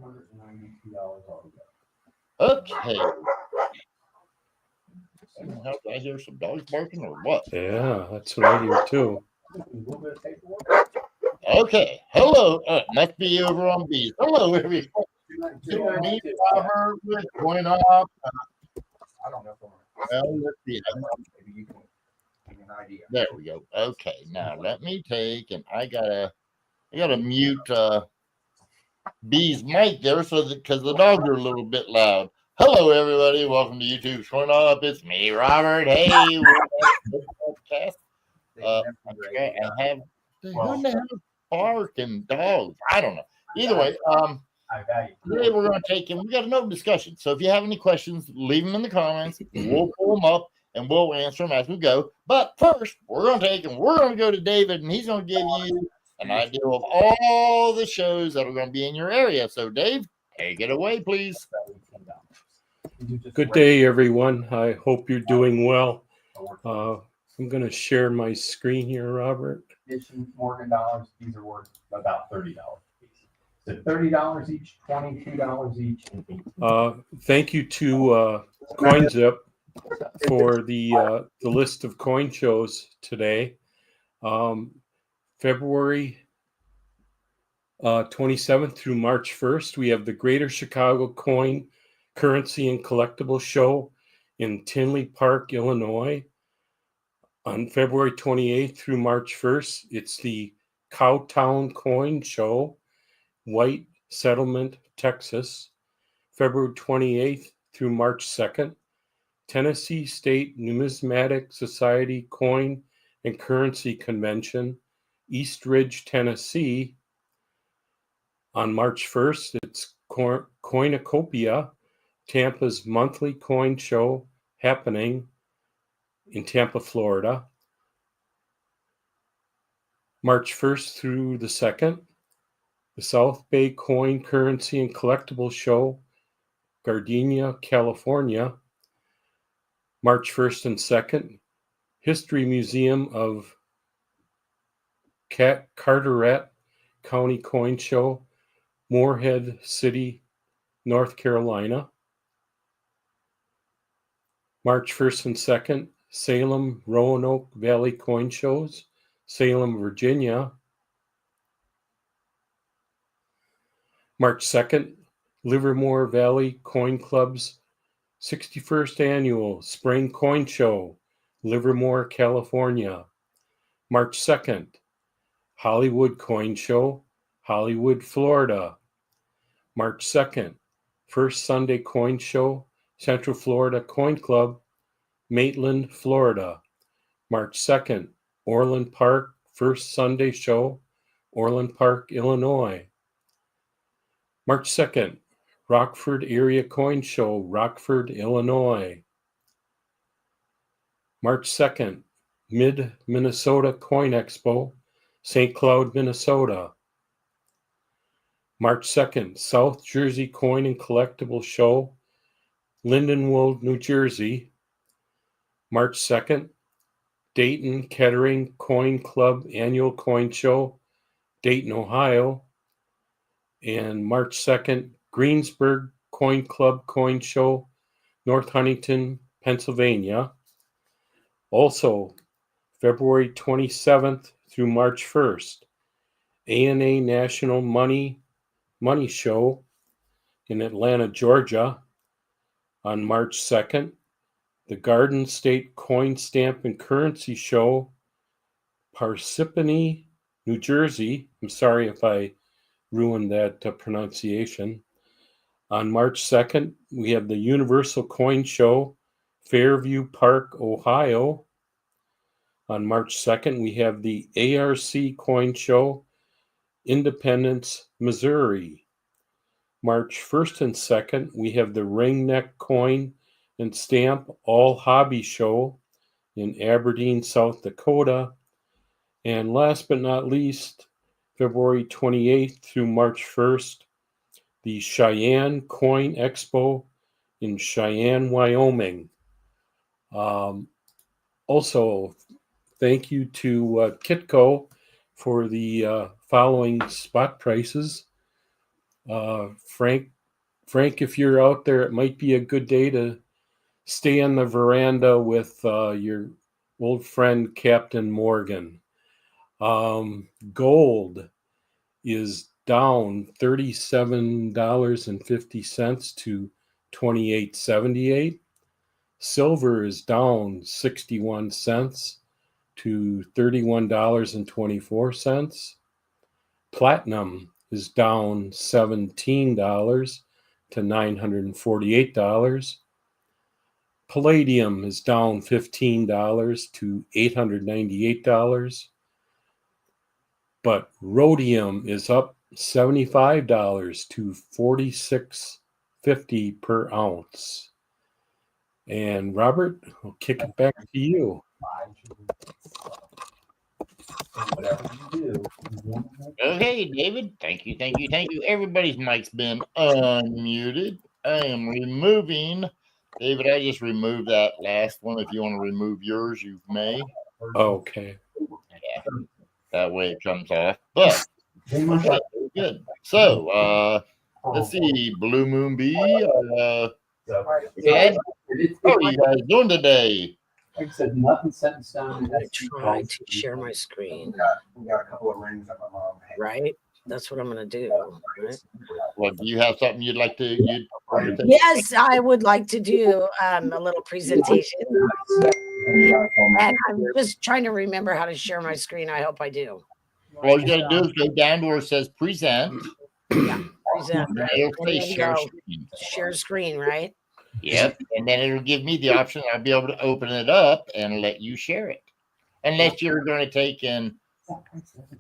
$792 altogether. Okay. How did I hear some dogs barking or what? Yeah, that's what I hear too. A little bit of paperwork. Okay. Hello. Must be over on bees. Hello, everybody. Me, Robert, with Coin Up. I don't know if I'm Well, let's see. maybe you can give me an idea. There we go. Okay. Now let me take and I gotta mute B's mic there so that because the dogs are a little bit loud. Hello, everybody. Welcome to YouTube's Coin Up. It's me, Robert. Hey, we're podcast. I have who in the hell barking dogs? I don't know. Either way, I value today we're going to take and we got a no discussion. So if you have any questions, leave them in the comments. We'll pull them up and we'll answer them as we go. But first, we're going to take and we're going to go to David, and he's going to give you an idea of all the shows that are going to be in your area. So, Dave, take it away, please. Good day, everyone. I hope you're doing well. I'm going to share my screen here, Robert. Morgan dollars. These are worth about $30 each. So $30 each, $22 each. Thank you to CoinZip for the list of coin shows today. February 27th through March 1st, we have the Greater Chicago Coin, Currency, and Collectible Show in Tinley Park, Illinois. On February 28th through March 1st, it's the Cowtown Coin Show, White Settlement, Texas. February 28th through March 2nd, Tennessee State Numismatic Society Coin and Currency Convention, East Ridge, Tennessee. On March 1st, it's Coinacopia, Tampa's monthly coin show happening in Tampa, Florida. March 1st through the 2nd, the South Bay Coin, Currency, and Collectible Show, Gardenia, California. March 1st and 2nd, History Museum of Carteret County Coin Show, Moorhead City, North Carolina. March 1st and 2nd, Salem Roanoke Valley Coin Shows, Salem, Virginia. March 2nd, Livermore Valley Coin Club's 61st Annual Spring Coin Show, Livermore, California. March 2nd, Hollywood Coin Show, Hollywood, Florida. March 2nd, First Sunday Coin Show, Central Florida Coin Club, Maitland, Florida. March 2nd, Orland Park First Sunday Show, Orland Park, Illinois. March 2nd, Rockford Area Coin Show, Rockford, Illinois. March 2nd, Mid-Minnesota Coin Expo, St. Cloud, Minnesota. March 2nd, South Jersey Coin and Collectible Show, Lindenwold, New Jersey. March 2nd, Dayton Kettering Coin Club Annual Coin Show, Dayton, Ohio. And March 2nd, Greensburg Coin Club Coin Show, North Huntington, Pennsylvania. Also, February 27th through March 1st, ANA National Money Show in Atlanta, Georgia. On March 2nd, the Garden State Coin Stamp and Currency Show, Parsippany, New Jersey. I'm sorry if I ruined that pronunciation. On March 2nd, we have the Universal Coin Show, Fairview Park, Ohio. On March 2nd, we have the ARC Coin Show, Independence, Missouri. March 1st and 2nd, we have the Ringneck Coin and Stamp All Hobby Show in Aberdeen, South Dakota. And last but not least, February 28th through March 1st, the Cheyenne Coin Expo in Cheyenne, Wyoming. Also, thank you to Kitco for the following spot prices. Frank, if you're out there, it might be a good day to stay on the veranda with your old friend Captain Morgan. Gold is down $37.50 to $28.78. Silver is down 61 cents to $31.24. Platinum is down $17 to $948. Palladium is down $15 to $898. But rhodium is up $75 to $46.50 per ounce. And Robert, I'll kick it back to you. Whatever you do. Okay, David. Thank you. Everybody's mic's been unmuted. I am removing. David, I just removed that last one. If you want to remove yours, you may. Okay. Yeah. That way it comes off. But okay, good. So let's see. Blue Moon B. Ed, how are you guys doing today? Like I said, nothing set in stone. I'm going to try to share my screen. We got a couple of rings that my mom had. Right? That's what I'm going to do. Right? Well, do you have something you'd like to? Yes, I would like to do a little presentation. And I'm just trying to remember how to share my screen. I hope I do. All you got to do is go down to where it says present. Yeah, present. Right? It'll say And then share go screen. share screen, right? Yep. And then it'll give me the option. I'll be able to open it up and let you share it. Unless you're going to take and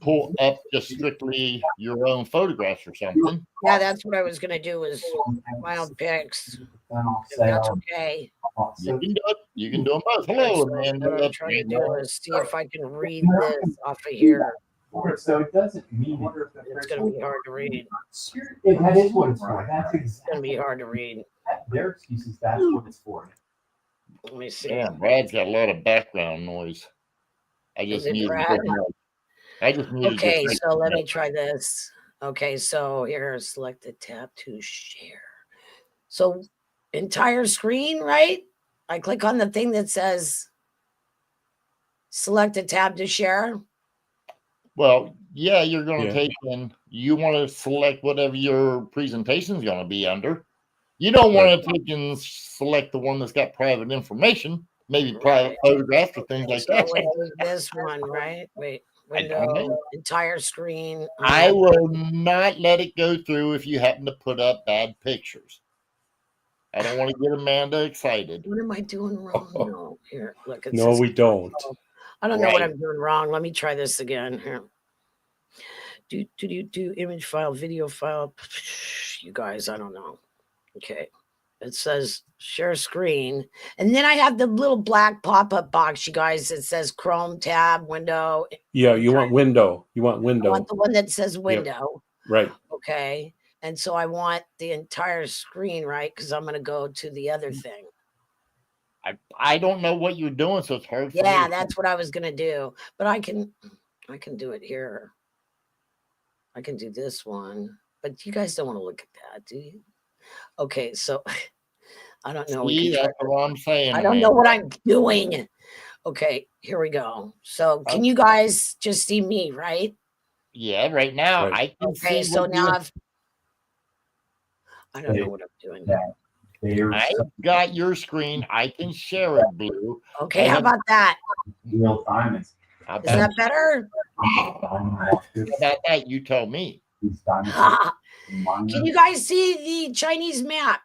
pull up just strictly your own photographs or something. Yeah, that's what I was going to do was my own pics. If that's okay. You can do it. You can do them both. Hello, So Amanda. what I'm trying to do is see if I can read this off of here. So it doesn't mean It's going to be hard to read. That is what it's for. That's It's going to be hard to read. their excuses. That's what it's for. Let me see. Yeah, Brad's got a lot of background noise. I Is just it muted Brad? it. Okay, so let me try this. Okay, so here, select the tab to share. So entire screen, right? I click on the thing that says select a tab to share. Well, yeah, you're going to Yeah. take and you want to select whatever your presentation is going to be under. You don't want to take and select the one that's got private information, maybe private photographs or things like So that. it was this one, right? Wait, window, entire screen. I will not let it go through if you happen to put up bad pictures. I don't want to get Amanda excited. What am I doing wrong? No, here, look. It No, says we don't. I don't know what I'm doing wrong. Let me try this again. Here. Do image file, video file. You guys, I don't know. Okay. It says share screen. And then I have the little black pop-up box, you guys. It says Chrome tab, window. Yeah, you want window. You want I window. want the one that says window. Right. Okay. And so I want the entire screen, right? Because I'm going to go to the other thing. I don't know what you're doing, so it's hard for Yeah, me. that's what I was going to do. But I can do it here. I can do this one. But you guys don't want to look at that, do you? Okay, so I don't know. See, that's what I'm saying. I don't know what I'm doing. Okay, here we go. So can you guys just see me, right? Yeah, right now Right. I can see. So now I don't know what I'm doing. I got your screen. I can share it, Blue. Okay, how about that? Real time. Is that better? How about that? You tell me. Can you guys see the Chinese map?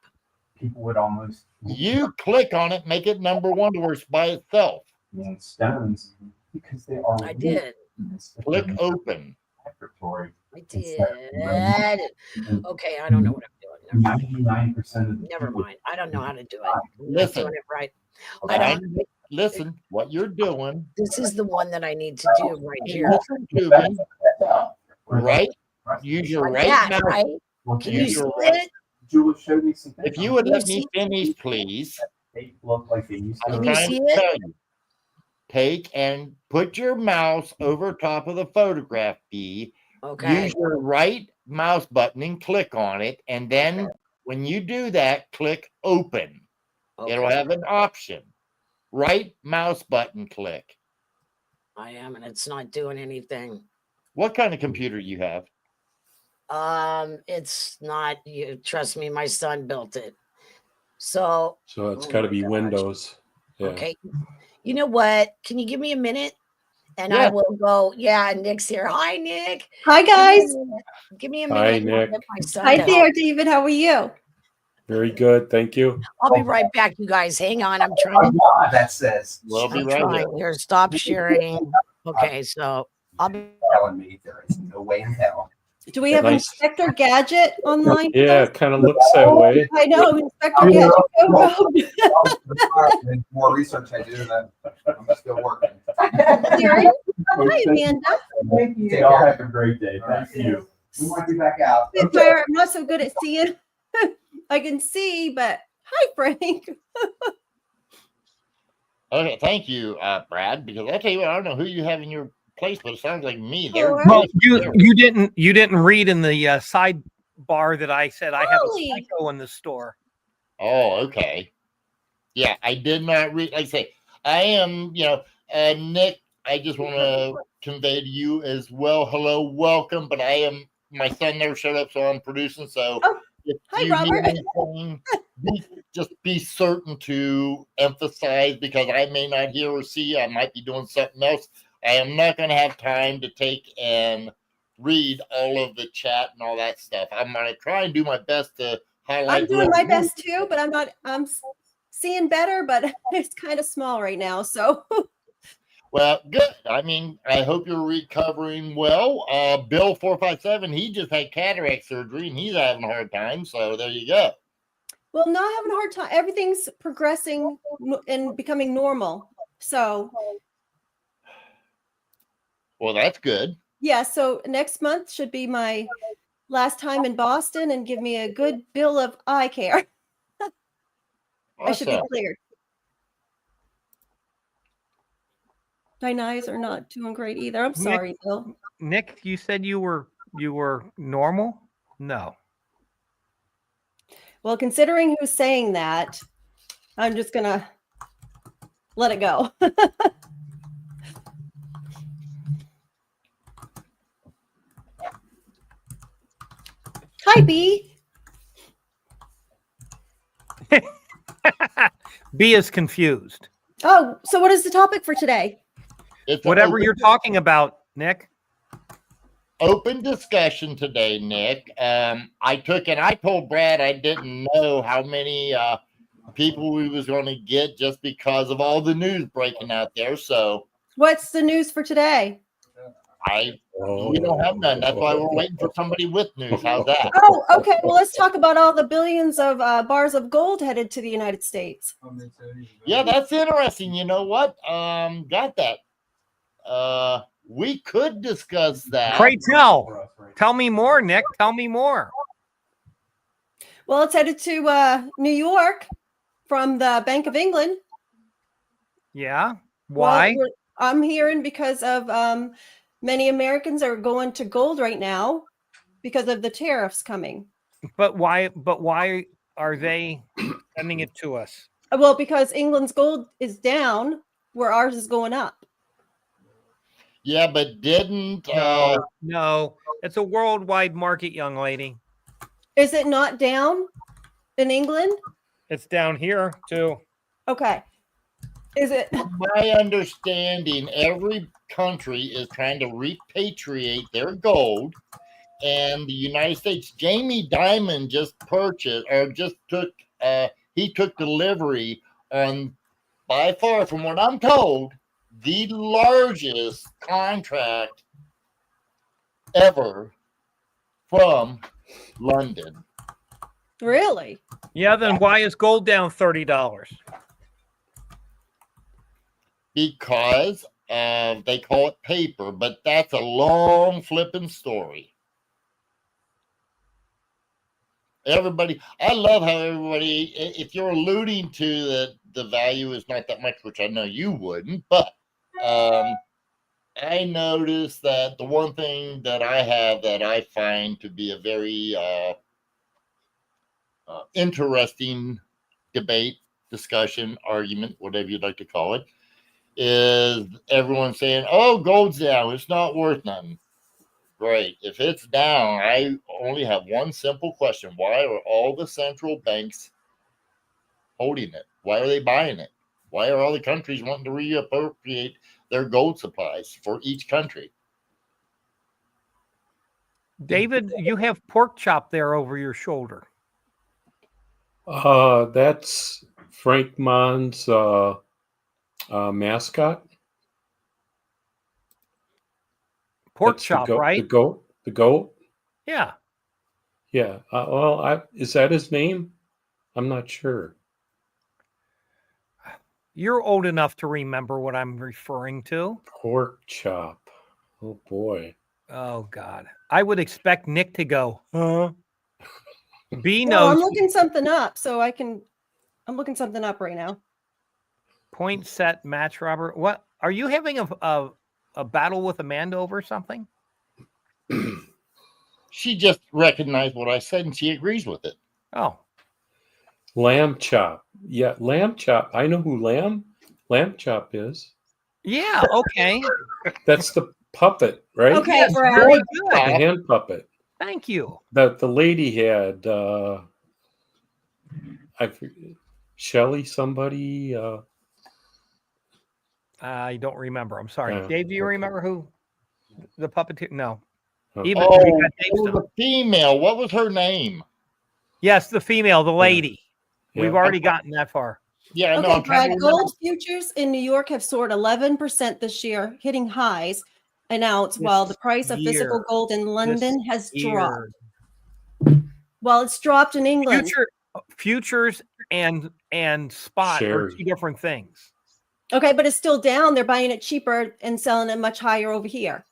People would almost You click on it, make it number one to where it's by itself. stones because they are. I did. Click open. I did. Okay, I don't know what I'm doing. 99% of the Never people- mind. I don't know how to do it. I'm not Listen. doing it right. Listen, what you're doing. This is the one that I need to do right here. Listen to me. Right? Use your Like right that, mouse. right? Well, Can you Use see your it? Julia showed me some things. If you would Can let you me see- finish, please. They look like they used to. I'm Can you trying see to it? tell you. Take and put your mouse over top of the photograph B. Okay. Use your right mouse button and click on it. And then when you do that, click open. It'll Okay. have an option. Right mouse button click. I am, and it's not doing anything. What kind of computer you have? It's not. You trust me, my son built it. So it's oh got to my be gosh. Windows. Yeah. Okay. You know what? Can you give me a minute? And I Yeah. will go. Yeah, Nick's here. Hi, Nick. Hi, guys. Give me a Hi, minute. and I'll Nick. get my son Hi to help. there, David. How are you? Very good. Thank you. I'll be right back, you guys. Hang on. I'm trying to. God, that says. We'll be I'm right trying. here. Here, stop sharing. Okay, so I'll be. Telling me there is no way in hell. Do we have Nice. Inspector Gadget online? Yeah, it kind of looks that way. I know, Inspector Gadget. Go, go. More research I do, then I'm still working. Darren? Hi, Amanda. Thank you. Y'all have a great day. Thank you. We want you back out. Spitfire, I'm not so good at seeing. I can see, but hi, Frank. Okay, thank you, Brad. Because I tell you what, I don't know who you have in your place, but it sounds like me. Sure. Well, you didn't read in the sidebar that I said I have a Holy. psycho in the store. Oh, okay. Yeah, I did not read. Like I say, I am, Nick. I just want to convey to you as well. Hello, welcome. But I am. My son never showed up, so I'm producing. So Oh, if hi, you Robert. need anything, just be certain to emphasize because I may not hear or see. I might be doing something else. I am not going to have time to take and read all of the chat and all that stuff. I'm going to try and do my best to highlight. I'm doing my whoever- best too, but I'm seeing better, but it's kind of small right now. So Well, good. I mean, I hope you're recovering well. Bill 457, he just had cataract surgery and he's having a hard time. So there you go. well, not having a hard time. Everything's progressing and becoming normal. So Well, that's good. yeah, so next month should be my last time in Boston and give me a good bill of eye care. I should be Awesome. cleared. My eyes are not doing great either. I'm sorry, Bill. Nick, you said you were normal? No. Well, considering who's saying that, I'm just gonna let it go. Hi, B. B is confused. Oh, so what is the topic for today? It's an Whatever open- you're talking about, Nick. Open discussion today, Nick. I told Brad I didn't know how many people we was going to get just because of all the news breaking out there. So What's the news for today? we don't have none. That's why we're waiting for somebody with news. How's that? Oh, okay. Well, let's talk about all the billions of bars of gold headed to the United States. Yeah, that's interesting. You know what? Got that. We could discuss that. Pray tell me more, Nick. Tell me more. Well, it's headed to New York from the Bank of England. Yeah. Well, Why? I'm hearing because of many Americans are going to gold right now because of the tariffs coming. But why are they sending it to us? Well, because England's gold is down where ours is going up. Yeah, but didn't No, it's a worldwide market, young lady. Is it not down in England? It's down here too. Okay. Is it? my understanding, every country is trying to repatriate their gold, and the United States. Jamie Dimon just took delivery on, by far, from what I'm told, the largest contract ever from London. Really? Yeah, then why is gold down $30? Because they call it paper, but that's a long flipping story. Everybody, I love how everybody, if you're alluding to that the value is not that much, which I know you wouldn't, but I noticed that the one thing that I have that I find to be a very interesting debate, discussion, argument, whatever you'd like to call it, is everyone saying, "Oh, gold's down; it's not worth nothing." Great. If it's down, I only have one simple question: why are all the central banks holding it? Why are they buying it? Why are all the countries wanting to reappropriate their gold supplies for each country? David, you have pork chop there over your shoulder. That's Frank Mon's mascot. Pork That's chop, the goat, right? The goat. Yeah. Yeah. Is that his name? I'm not sure. You're old enough to remember what I'm referring to. Pork chop. Oh boy. Oh God. I would expect Nick to go, huh? B No, I'm knows looking something up, so I'm looking something up right now. point set match, Robert. What are you having a battle with Amanda over something? She just recognized what I said and she agrees with it. Oh, Lamb chop. Yeah, lamb chop. I know who lamb chop is. yeah. Okay. That's the puppet, right? Okay, Yes, Brad. very The good. hand puppet Thank you. that the lady had. I forget, Shelly somebody. I don't remember. I'm sorry. Yeah, Dave, do you okay. remember who the puppeteer? No. Oh. Even Oh, we got Dave it was still. a female. What was her name? Yes, the female, the lady. We've Yeah. already gotten that far. Yeah, I know. Okay, I'm trying Brad, to remember. gold futures in New York have soared 11% this year, hitting highs an ounce, while the price of physical year. gold in London has dropped. Year. Well, it's dropped in England. Futures and spot are Shares. two different things. Okay, but it's still down. They're buying it cheaper and selling it much higher over here.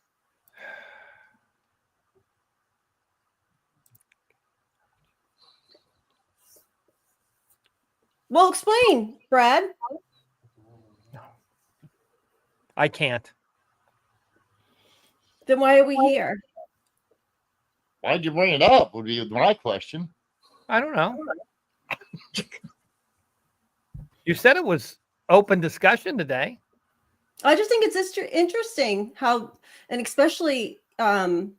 Well, explain, Brad. I can't. Then why are we here? Why'd you bring it up? Would be my question. I don't know. You said it was open discussion today. I just think it's interesting how, and especially the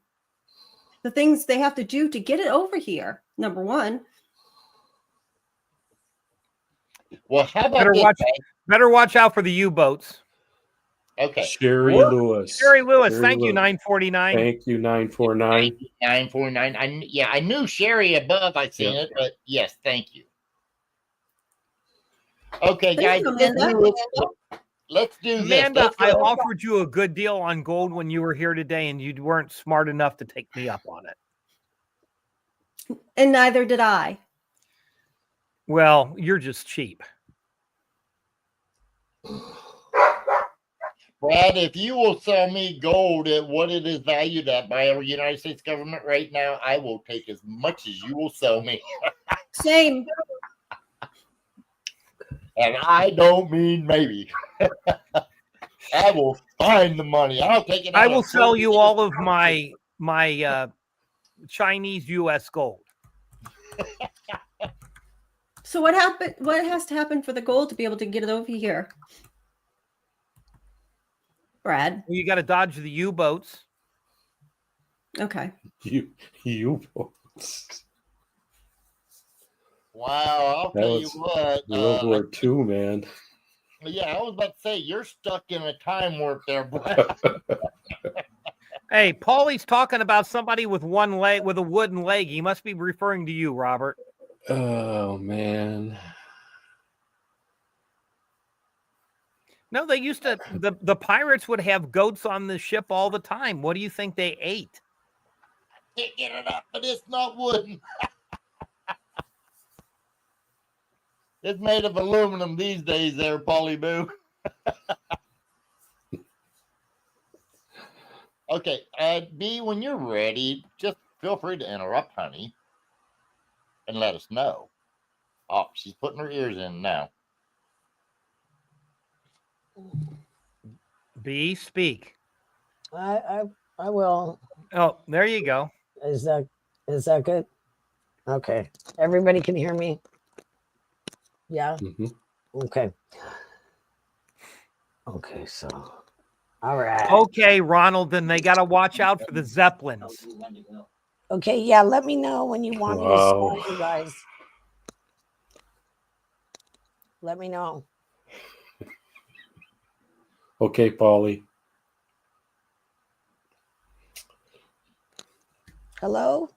things they have to do to get it over here. Number one. Well, how about this? Better watch out for the U-boats. Okay. Sherry What? Lewis. Sherry Lewis, Sherry thank you, Lewis. 949. Thank you, 949. 949. I knew Sherry above. I seen Yeah. it, but yes, thank you. Okay, Thank guys, you, Amanda. let's do this. Amanda, I offered you a good deal on gold when you were here today, and you weren't smart enough to take me up on it. And neither did I. Well, you're just cheap. Brad, if you will sell me gold at what it is valued at by our United States government right now, I will take as much as you will sell me. Same. And I don't mean maybe. I will find the money. I'll take it. I will sell you all of my Chinese U.S. gold. So what happened? What has to happen for the gold to be able to get it over here? Brad. Well, you got to dodge the U-boats. Okay. U-boats. Wow, I'll tell you what. World War II, man. Yeah, I was about to say, you're stuck in a time warp there, Brad. Hey, Paulie's talking about somebody with one leg, with a wooden leg. He must be referring to you, Robert. Oh, man. No, they used to, the pirates would have goats on the ship all the time. What do you think they ate? Can't get it up, but it's not wooden. It's made of aluminum these days there, Paulie Boo. Okay, B, when you're ready, just feel free to interrupt, honey, and let us know. Oh, she's putting her ears in now. B, speak. I will. Oh, there you go. Is that good? Okay. Everybody can hear me? Yeah. Mhm. Okay. Okay, so all right. Okay, Ronald, then they got to watch out for the Zeppelins. Okay, yeah, let me know when you want me to Wow. start, you guys. Let me know. Okay, Polly. Hello?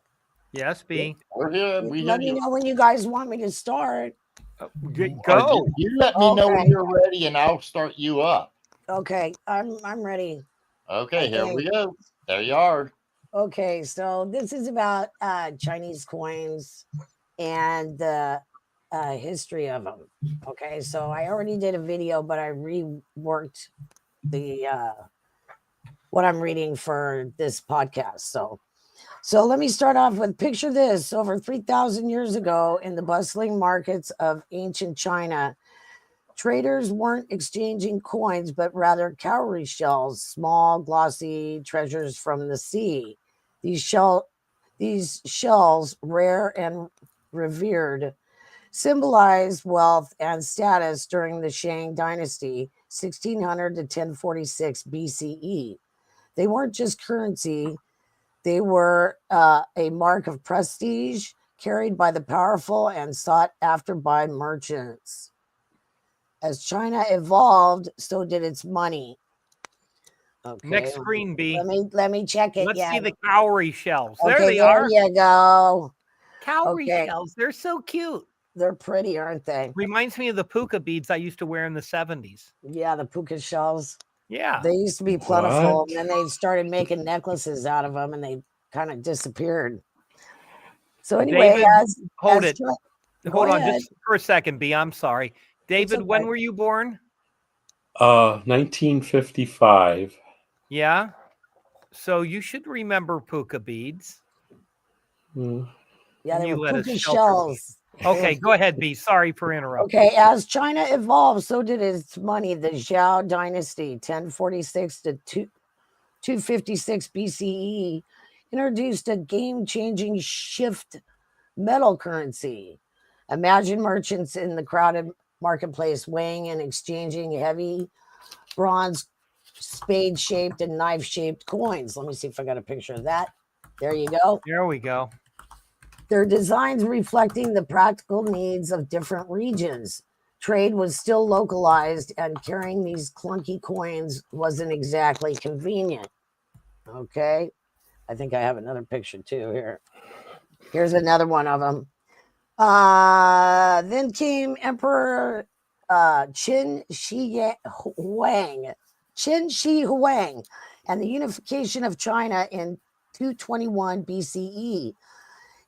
Yes, B. We're here. We hear Let me you. know when you guys want me to start. Go. You let me know when Okay. you're ready, and I'll start you up. Okay, I'm ready. Okay, here we go. There you are. Okay, so this is about Chinese coins and the history of them. Okay, so I already did a video, but I reworked the what I'm reading for this podcast. So let me start off with picture this: over 3,000 years ago, in the bustling markets of ancient China, traders weren't exchanging coins, but rather cowrie shells, small, glossy treasures from the sea. These shells, rare and revered, symbolized wealth and status during the Shang Dynasty, 1600 to 1046 BCE. They weren't just currency, they were a mark of prestige carried by the powerful and sought after by merchants. As China evolved, so did its money. Okay. Next screen, B. Let me check it. Let's Yeah. see the cowrie shells. There Okay, they there are. you go. Cowrie Okay. shells. They're so cute. They're pretty, aren't they? Reminds me of the puka beads I used to wear in the 70s. Yeah, the puka shells. Yeah. They used to be plentiful, What? and then they started making necklaces out of them, and they kind of disappeared. So anyway, David, hold it. Go Hold on ahead. just for a second, B. I'm sorry. David, okay. when were you born? 1955. Yeah. So you should remember puka beads. Mm. Yeah, And they you were let us puka shelter you. shells. Okay, go ahead, B. Sorry for interrupting. Okay, as China evolved, so did its money. The Zhao dynasty, 1046 to 256 BCE, introduced a game-changing shift metal currency. Imagine merchants in the crowded marketplace weighing and exchanging heavy bronze spade-shaped and knife-shaped coins. Let me see if I got a picture of that. There you go. There we go. Their designs reflecting the practical needs of different regions. Trade was still localized, and carrying these clunky coins wasn't exactly convenient. Okay. I think I have another picture too here. Here's another one of them. Then came Emperor Qin Shi Huang, and the unification of China in 221 BCE.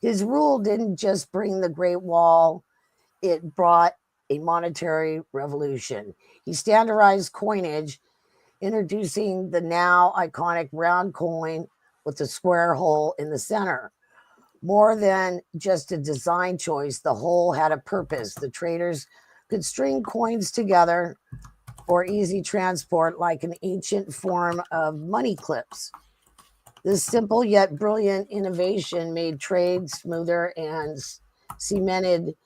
His rule didn't just bring the Great Wall, it brought a monetary revolution. He standardized coinage, introducing the now iconic round coin with the square hole in the center. More than just a design choice, the hole had a purpose. The traders could string coins together for easy transport, like an ancient form of money clips. This simple yet brilliant innovation made trade smoother and cemented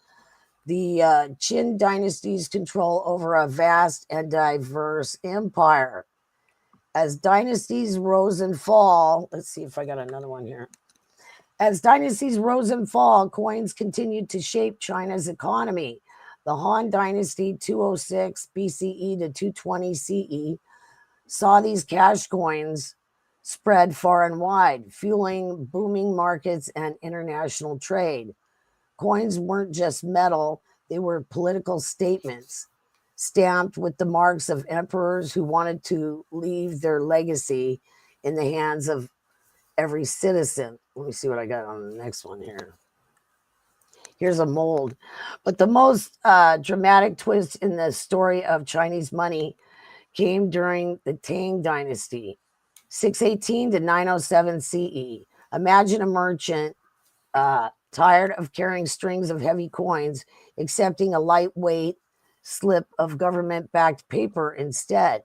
the Qin dynasty's control over a vast and diverse empire. As dynasties rose and fall, let's see if I got another one here. As dynasties rose and fall, coins continued to shape China's economy. The Han Dynasty, 206 BCE to 220 CE, saw these cash coins spread far and wide, fueling booming markets and international trade. Coins weren't just metal, they were political statements, stamped with the marks of emperors who wanted to leave their legacy in the hands of every citizen. Let me see what I got on the next one here. Here's a mold. But the most dramatic twist in the story of Chinese money came during the Tang Dynasty, 618 to 907 CE. Imagine a merchant tired of carrying strings of heavy coins, accepting a lightweight slip of government-backed paper instead.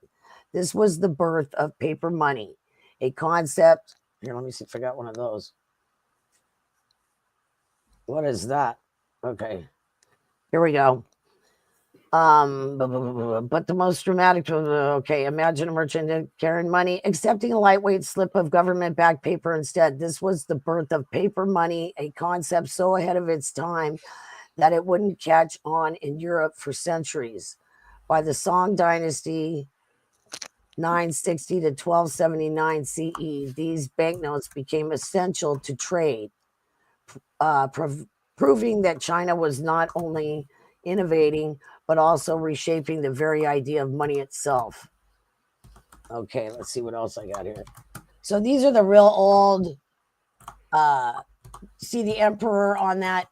This was the birth of paper money. a concept. Here, let me see if I got one of those. What is that? Okay, here we go. But the most dramatic, okay, imagine a merchant carrying money, accepting a lightweight slip of government-backed paper instead. This was the birth of paper money, a concept so ahead of its time that it wouldn't catch on in Europe for centuries. By the Song Dynasty, 960 to 1279 CE, these banknotes became essential to trade, proving that China was not only innovating, but also reshaping the very idea of money itself. Okay, let's see what else I got here. So these are the real old, see the emperor on that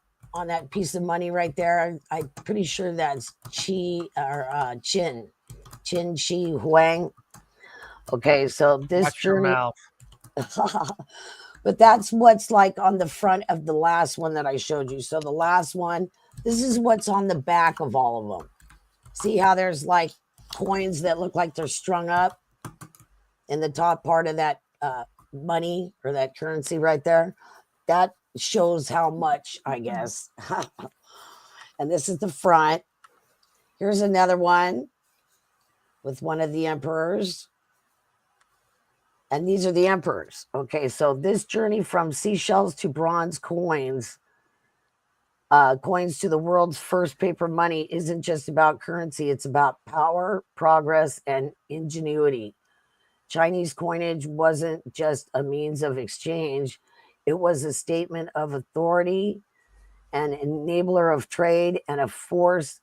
piece of money right there. I'm pretty sure that's Qin Shi Huang. Okay, so this Watch your journey, mouth. but that's what's like on the front of the last one that I showed you. So the last one, this is what's on the back of all of them. See how there's like coins that look like they're strung up in the top part of that money or that currency right there? That shows how much, I guess. And this is the front. Here's another one with one of the emperors. And these are the emperors. Okay, so this journey from seashells to bronze coins, coins to the world's first paper money isn't just about currency. It's about power, progress, and ingenuity. Chinese coinage wasn't just a means of exchange. It was a statement of authority, an enabler of trade, and a force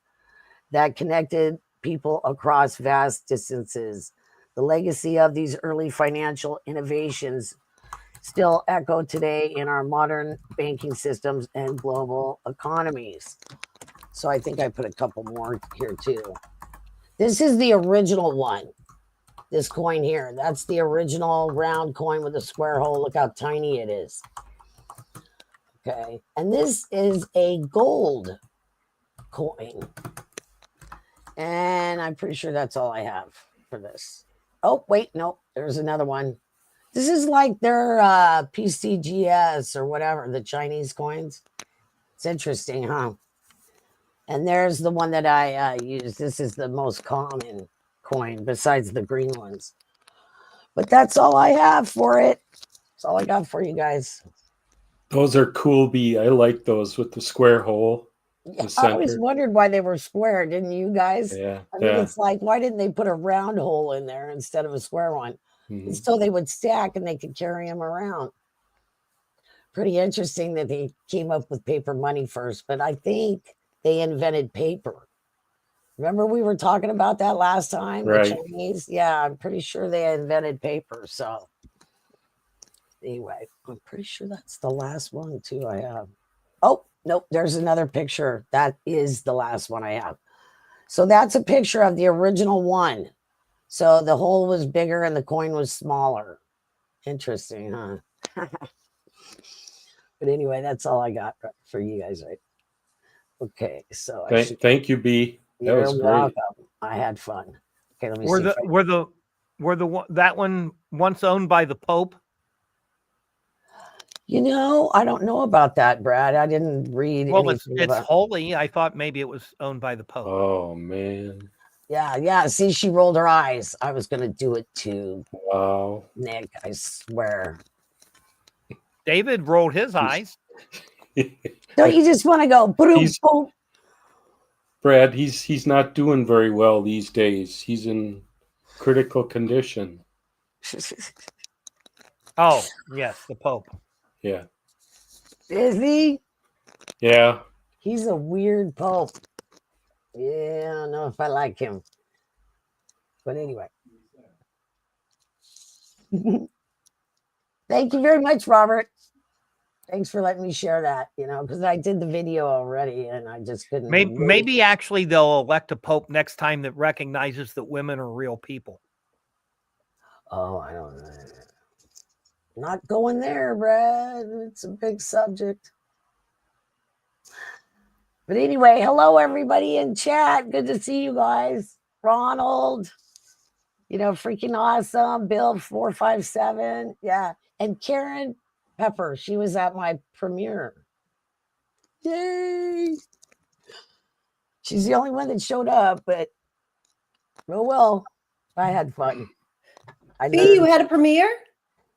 that connected people across vast distances. The legacy of these early financial innovations still echo today in our modern banking systems and global economies. So I think I put a couple more here too. This is the original one. This coin here, that's the original round coin with a square hole. Look how tiny it is. Okay, and this is a gold coin. And I'm pretty sure that's all I have for this. Oh, wait, no, there's another one. This is like their PCGS or whatever, the Chinese coins. It's interesting, huh? And there's the one that I use. This is the most common coin besides the green ones. But that's all I have for it. That's all I got for you guys. Those are cool, B. I like those with the square hole. Yeah, The I always center. wondered why they were square, didn't you guys? Yeah. I mean, Yeah. it's like, why didn't they put a round hole in there instead of a square one? Mhm. So they would stack and they could carry them around. Pretty interesting that they came up with paper money first, but I think they invented paper. Remember we were talking about that last time? Right. The Chinese? Yeah, I'm pretty sure they invented paper. So anyway, I'm pretty sure that's the last one too I have. Oh, nope, there's another picture. That is the last one I have. So that's a picture of the original one. So the hole was bigger and the coin was smaller. Interesting, huh? But anyway, that's all I got for you guys, right? Okay, so I should. Thank you, B. That You're was great. welcome. I had fun. Okay, let me see. Were that one once owned by the Pope? I don't know about that, Brad. I didn't read Well, anything it's about. holy. I thought maybe it was owned by the Pope. Oh, man. Yeah. See, she rolled her eyes. I was gonna do it too, Wow. Nick. I swear. David rolled his eyes. Don't you just want to go boom, He's- boom? Brad, he's not doing very well these days. He's in critical condition. Oh, yes, the Pope. Yeah. Is he? Yeah. He's a weird pope. Yeah, I don't know if I like him. But anyway. Thank you very much, Robert. Thanks for letting me share that, because I did the video already and I just couldn't. Maybe actually they'll elect a Pope next time that recognizes that women are real people. Oh, I don't know. Not going there, Brad. It's a big subject. But anyway, hello everybody in chat. Good to see you guys. Ronald. Freaking awesome. Bill 457. Yeah. And Karen Pepper, she was at my premiere. Yay. She's the only one that showed up, but oh well. I had fun. B, you had a premiere?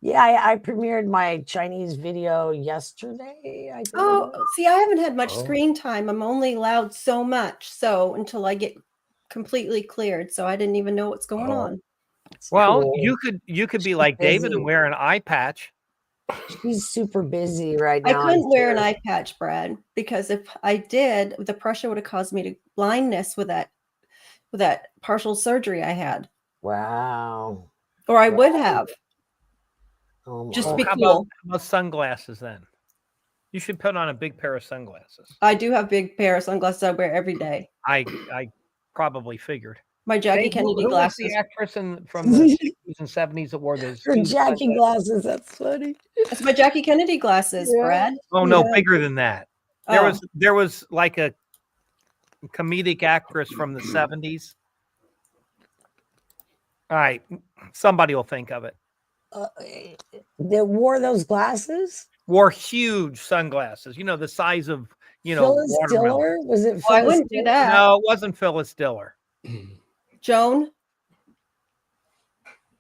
Yeah, I premiered my Chinese video yesterday. I think. Oh, see, I haven't had much Oh. screen time. I'm only allowed so much. So until I get completely cleared. So I didn't even know what's going Oh. on. It's Well, cool. you could be like David busy. and wear an eye patch. She's super busy right I now. couldn't wear an sure. eye patch, Brad, because if I did, the pressure would have caused me to blindness with that partial surgery I had. Wow. Or I would have. Oh Just my. to be How cool. about sunglasses then? You should put on a big pair of sunglasses. I do have big pair of sunglasses I wear every day. I probably figured. My Jackie Hey, Kennedy who was glasses. the actress from the 60s and 70s that wore those? Her huge Jackie sunglasses? glasses. That's funny. That's my Jackie Kennedy glasses, Yeah. Brad. Oh no, Yeah. bigger than that. Oh. There was like a comedic actress from the 70s. All right, somebody will think of it. That wore those glasses? Wore huge sunglasses, the size of Phyllis watermelon. Diller? Was it Well, I Phyllis wouldn't do Diller? that. No, it wasn't Phyllis Diller. Joan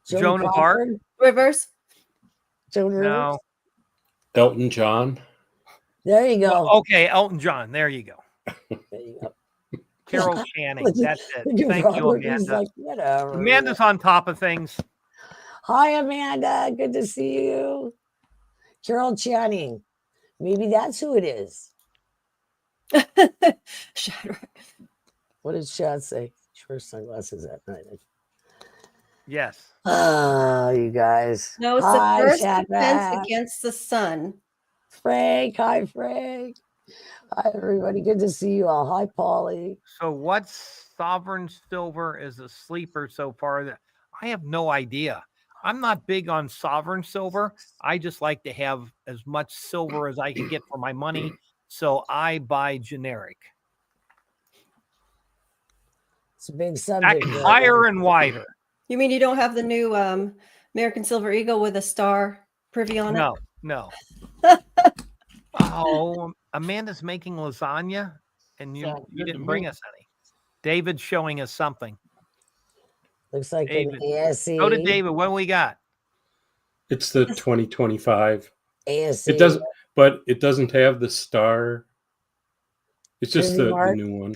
Joan of Arc? Crawford? Rivers. Joan Rivers? No. Elton John. There you go. Well, okay, Elton John. There you go. There you go. Carol Channing. Look at- That's it. look at Thank you, Robert. He's Amanda. like, whatever. Amanda's on top of things. Hi, Amanda. Good to see you. Carol Channing. Maybe that's who it is. Shadrach. What did Chad say? She wears sunglasses at night. Yes. Oh, you guys. No, it's Hi, the first Shadrach. defense against the sun. Frank. Hi, Frank. Hi, everybody. Good to see you all. Hi, Polly. So what's sovereign silver as a sleeper so far? That I have no idea. I'm not big on sovereign silver. I just like to have as much silver as I can get for my money. So I buy generic. It's a big subject. right Higher now. and wider. You mean you don't have the new American Silver Eagle with a star privy on it? No. Oh, Amanda's making lasagna and you Sounds good to didn't bring me. us any. David's showing us something. Looks like David. an ASE. Go to David. What do we got? It's the 2025. ASE. It doesn't, but it doesn't have the star. It's just Privy the mark? new one.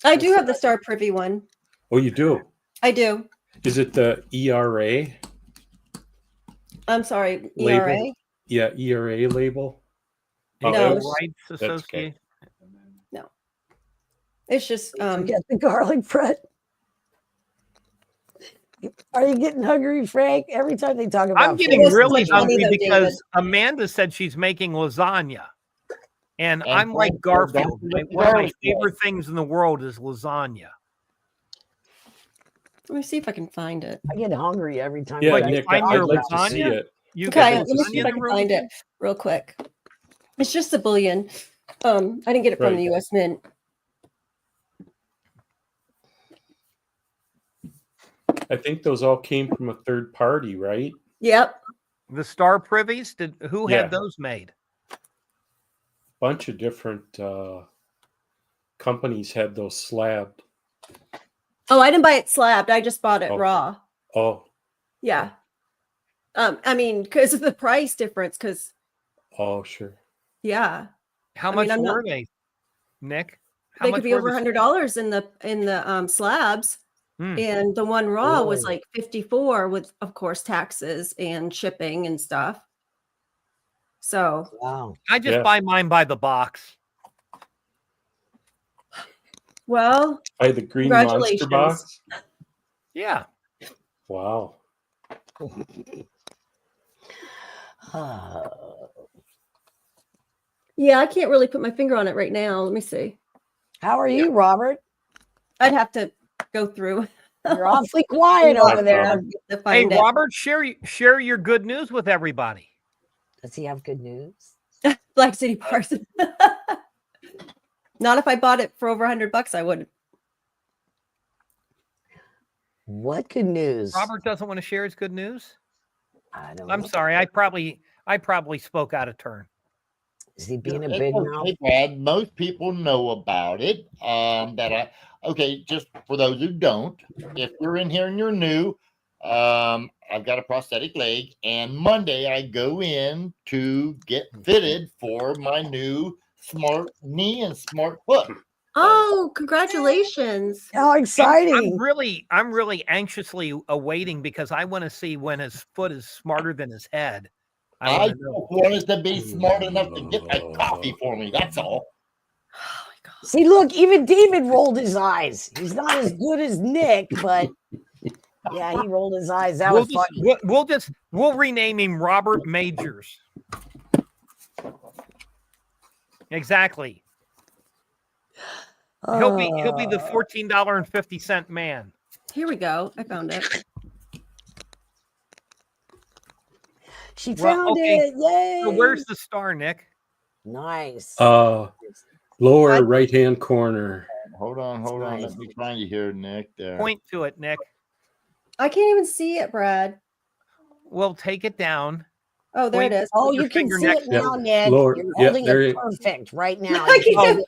I do have the star privy one. Oh, you do? I do. Is it the ERA I'm sorry, label? ERA. Yeah, ERA label. No, Oh, it's- Rights that's okay. Association. It's just Forget the garlic bread. Are you getting hungry, Frank? Every time they talk about I'm getting This is really like funny hungry though, because David. Amanda said she's making lasagna. And And I'm like don't Garfield. forget One of my garlic bread. favorite things in the world is lasagna. let me see if I can find it. I get hungry every time. Yeah, What, you you Nick, find I'd your like to see lasagna? it. You Okay, got let me lasagna see if in I the can room find with it real quick. It's just a bullion. I didn't get it from Right. the U.S. Mint. I think those all came from a third party, right? Yep. you? The Star Privies? Who Yeah. had those made? Bunch of different companies had those slabbed. Oh, I didn't buy it slabbed. I just bought it Okay. raw. Oh, Yeah. I mean, because of the price difference. Because oh, sure. yeah, How I much mean, I'm not- were they, Nick? How they much could be were over the- $100 in the slabs, Hmm. and the one raw was Really? like 54 with, of course, taxes and shipping and stuff. So Wow. I just Yeah. buy mine by the box. well, By the green monster Congratulations. box. Yeah. Wow. yeah, I can't really put my finger on it right now. Let me see. How are you, Robert? I'd have to go through. You're awfully quiet over there. problem. to Hey, find it. Robert, share your good news with everybody. Does he have good news? Black City Bars. Not if I bought it for over $100, I would. What good news? Robert doesn't want to share his good news. I don't I'm know. sorry. I probably spoke out of turn. Is he being a It's big okay, mouth? Brad. Most people know about it. Okay, just for those who don't, if you're in here and you're new, I've got a prosthetic leg, and Monday I go in to get fitted for my new smart knee and smart foot. Oh, congratulations. How exciting! I'm really anxiously awaiting because I want to see when his foot is smarter than his head. I I want just to know. wanted to be smart enough to get that coffee for me. That's all. Oh my God. See, look, even David rolled his eyes. He's not as good as Nick, but yeah, he rolled his eyes. That was funny. We'll rename him Robert Majors. Exactly. He'll be the $14.50 man. Here we go. I found it. She Well, found okay. it. Yay! So where's the star, Nick? Nice. Lower right hand corner. Hold on. nice. Let me find you here, Nick. There. Point to it, Nick. I can't even see it, Brad. Well, take it down. Oh, there it is. Oh, your you can finger see next it to now, it. Nick. Lord, You're yeah, holding there it you- perfect right now. I can't.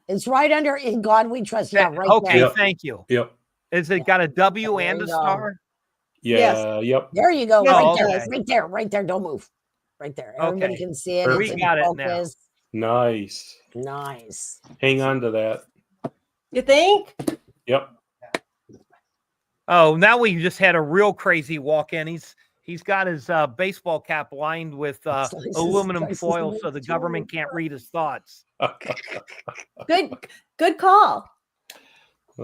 It's right under In God We Trust. Yeah, right Okay, there. Yep. thank you. Yep. Is it got a W There and you a go. star? Yeah. Yep. There you go. Yes, Right it there. does. Right there. Right there. Don't move. Right there. Everybody Okay. can see it. Perfect. It's in We got it now. focus. Nice. Nice. Hang on to that. You think? Yep. Oh, now we just had a real crazy walk in. He's got his baseball cap lined with Slices- aluminum slices foil the so the next government one. can't read his thoughts. Good call. Hey.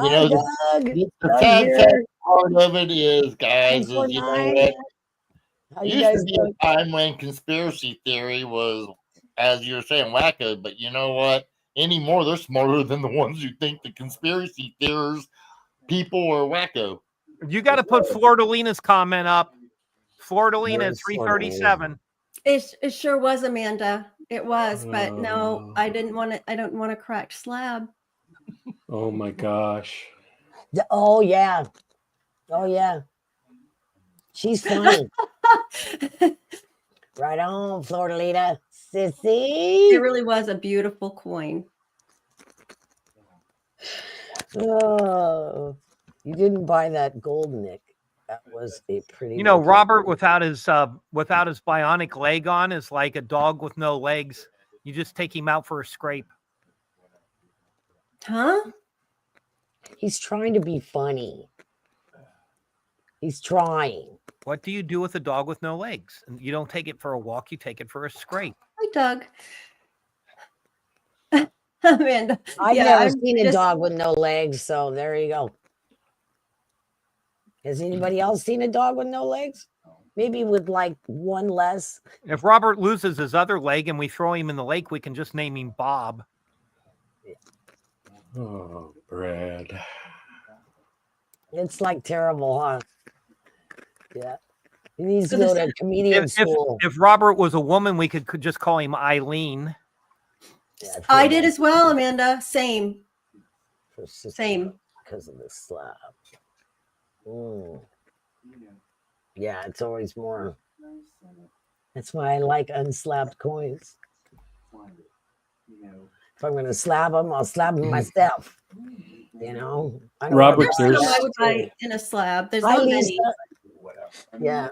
You know, the Doug. The Doug's sad here. part of it is, guys, is you know 949. what? How you Used guys to be doing? a time when conspiracy theory was, as you're saying, wacko. But you know what? Anymore, they're smarter than the ones who think the conspiracy theorists people are wacko. You got to put Flordalina's comment up. Flordalina Where at is 337. It sure was, Amanda. It was, but no, Oh. I didn't want to. I don't want a cracked slab. Oh my gosh. Oh, yeah. Oh, yeah. She's funny. Right on, Florida. Sissy. It really was a beautiful coin. Oh, you didn't buy that gold, Nick. That was a pretty. You know, looking Robert gold. without his bionic leg on is like a dog with no legs. You just take him out for a scrape. Huh? He's trying to be funny. He's trying. What do you do with a dog with no legs? And you don't take it for a walk, you take it for a scrape. Hi, Doug. Amanda. I've Yeah, never I'm seen a just- dog with no legs, so there you go. Has anybody else seen a dog with no legs? Maybe with like one less. If Robert loses his other leg and we throw him in the lake, we can just name him Bob. Oh, Brad. It's like terrible, huh? Yeah. He needs to So go this- to comedian school. If Robert was a woman, we could just call him Eileen. Yeah, I did as well, Amanda. Same. Same. Because of the slab. Mm. Yeah, it's always more. That's why I like unslabbed coins. If I'm going to slab them, I'll slab them myself. You know? I don't Robert, want There's there's- some I would buy in a slab. There's Hi, not Lisa. many. Yeah.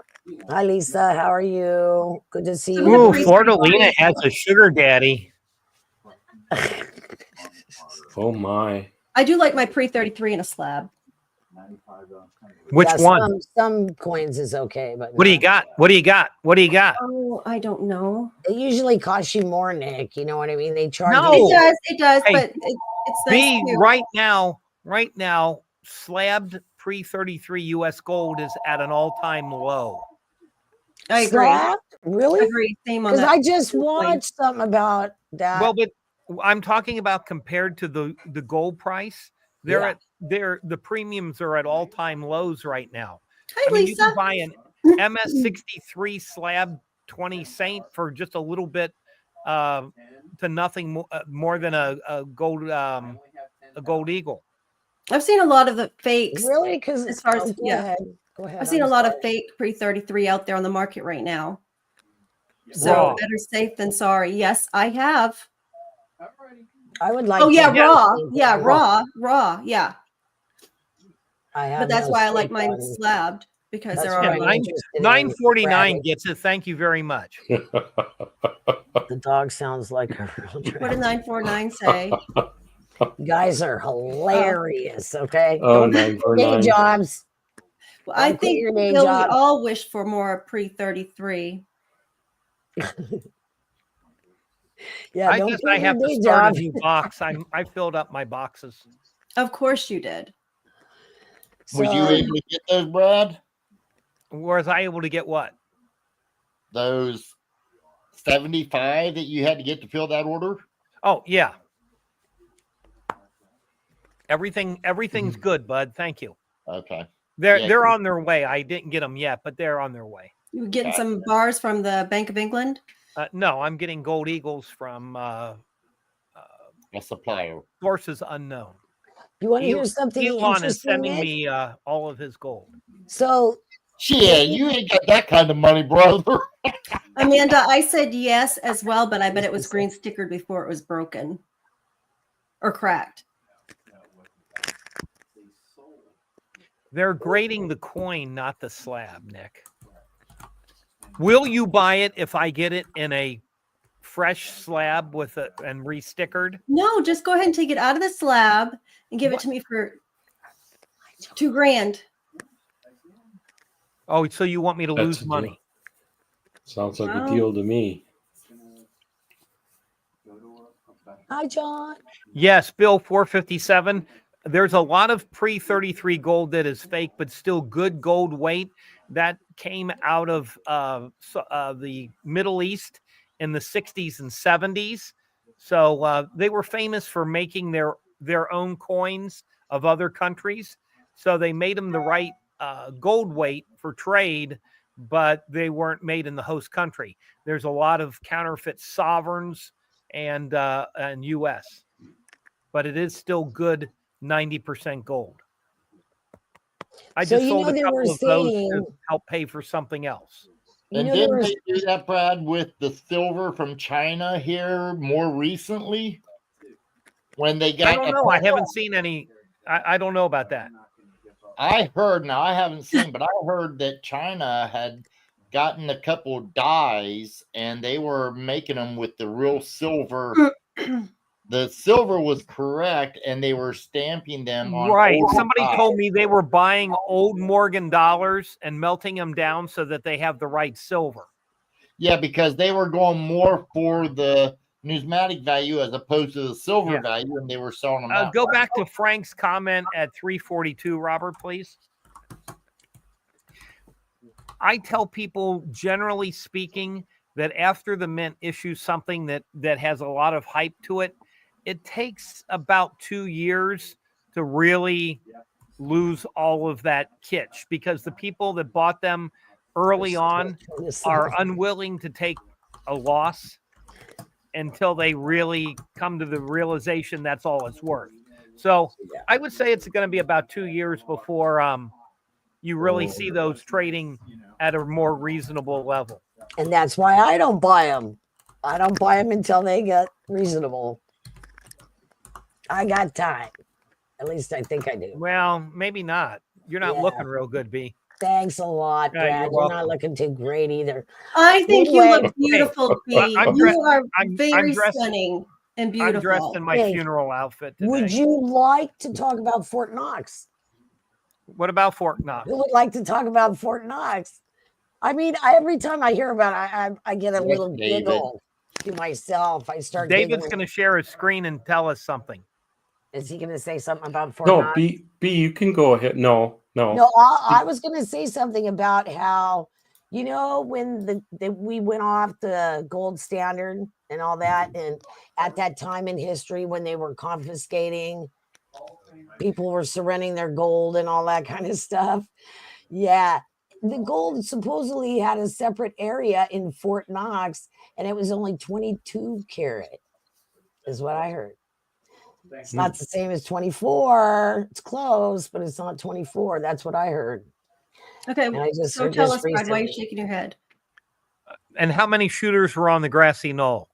Hi, Lisa. How are you? Good to see Some you. of the Ooh, priest- Flordalina has a sugar daddy. Oh my. I do like my pre-33 in a slab. Which Yeah, one? Some coins is okay, but What do you not- got? What do you got? What do you got? Oh, I don't know. They usually cost you more, Nick. You know what I mean? They charge No. you. It does, Hey, but it's nice B too. right now, slabbed pre-33 US gold is at an all-time low. I agree. Slab? Really? Agree. Same on Because that. I just Good point. watched something about that. Well, but I'm talking about compared to the gold price. Yeah. The premiums are at all-time lows right now. Hi, I mean, you Lisa. can buy an MS63 slab 20 Saint for just a little bit to nothing more than a gold eagle. I've seen a lot of the fakes. Really? Because As far as- go yeah. ahead. Go ahead. I've seen I'm a lot of sorry. fake pre-33 out there on the market right now. So Raw. better safe than sorry. Yes, I have. I would like. Oh yeah, to raw. see Yeah, that. raw. Yeah, I have but that's no why I like stake mine on it. slabbed because That's there are Yeah, a what lot I'm of interested in. 949 Rabbit. gets it. Thank you very much. The dog sounds like a real What did dragon. 949 say? You guys are hilarious. Okay. Oh, Don't quit your day 949. jobs. Well, I Don't quit think your day Bill, we job. all wish for more pre-33. Yeah. Don't I quit your have to day start job. a new box. I filled up my boxes. Of course you did. Was you So, able to get those, Brad? Was I able to get what? Those 75 that you had to get to fill that order? Oh yeah. Everything's good, bud. Thank you. Okay. They're Yeah. they're on their way. I didn't get them yet, but they're on their way. You were getting some bars from the Bank of England? No, I'm getting gold eagles from A supplier. sources unknown. you want to hear something Elon is interesting, sending Nick? me all of his gold. So, Shit, you ain't got that kind of money, brother. Amanda, I said yes as well, but I bet it was green stickered before it was broken or cracked. They're grading the coin, not the slab, Nick. Will you buy it if I get it in a fresh slab with it and restickered? No, just go ahead and take it out of the slab and give it to me for $2,000. Oh, so you want me to That's lose a deal. money? Sounds like Wow. a deal to me. hi, John. Yes, Bill 457. There's a lot of pre-33 gold that is fake, but still good gold weight that came out of the Middle East in the 60s and 70s. So they were famous for making their own coins of other countries. So they made them the right gold weight for trade, but they weren't made in the host country. There's a lot of counterfeit sovereigns and U.S., but it is still good 90% gold. I So just you sold know a they couple were of those saying- to help pay for something else. You And know, there didn't was they do that, Brad, with the silver from China here more recently? When they got I don't know. I haven't seen any. I don't know about that. I heard, now I haven't seen, but I heard that China had gotten a couple dyes and they were making them with the real silver. The silver was correct and they were stamping them on. Right. old Somebody dyes. told me they were buying old Morgan dollars and melting them down so that they have the right silver. Yeah, because they were going more for the numismatic value as opposed to the silver Yeah. value, and they were selling them out. Go back to Frank's comment at 342, Robert, please. I tell people, generally speaking, that after the mint issues something that has a lot of hype to it, it takes about 2 years to really lose all of that kitsch, because the people that bought them early on are unwilling to take a loss until they really come to the realization that's all it's worth. So I would say it's going to be about 2 years before you really see those trading at a more reasonable level. And that's why I don't buy them. I don't buy them until they get reasonable. I got time. At least I think I do. Well, maybe not. You're not Yeah. looking real good, B. Thanks a lot, Yeah, Brad. you're You're not welcome. looking too great either. I think you Anyway. look beautiful, B. I'm You dressed- are I'm very dressed- stunning and I'm beautiful. dressed in my Hey, funeral outfit today. Would you like to talk about Fort Knox? What about Fort Knox? Who would like to talk about Fort Knox? I mean, every time I hear about it, I get a Yes, little David. giggle to myself. I start David's giggling. going to share his screen and tell us something. Is he going to say something about Fort No, Knox? B, you can go ahead. No. No, I was going to say something about how, you know, when we went off the gold standard and all that, and at that time in history when they were confiscating, people were surrendering their gold and all that kind of stuff. Yeah, the gold supposedly had a separate area in Fort Knox, and it was only 22 karat, is what I heard. It's not the same as 24. It's close, but it's not 24. That's what I heard. Okay, And I just so heard tell this us, Brad, why you're recently. shaking your head. And how many shooters were on the grassy knoll?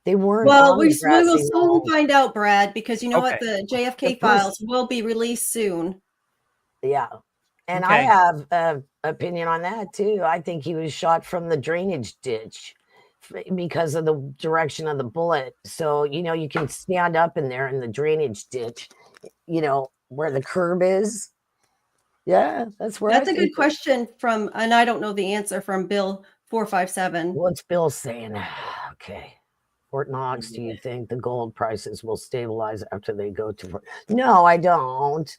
They weren't Well, on we the will grassy soon knoll. find out, Brad, because you know what? Okay. The JFK The files will be released soon. Yeah. And I Okay. have an opinion on that too. I think he was shot from the drainage ditch because of the direction of the bullet. So, you can stand up in there in the drainage ditch, where the curb is. Yeah, that's where That's I a think good question from, and I don't know the answer, from Bill 457. What's Bill saying? Okay. Fort Knox, do you think the gold prices will stabilize after they go to? No, I don't.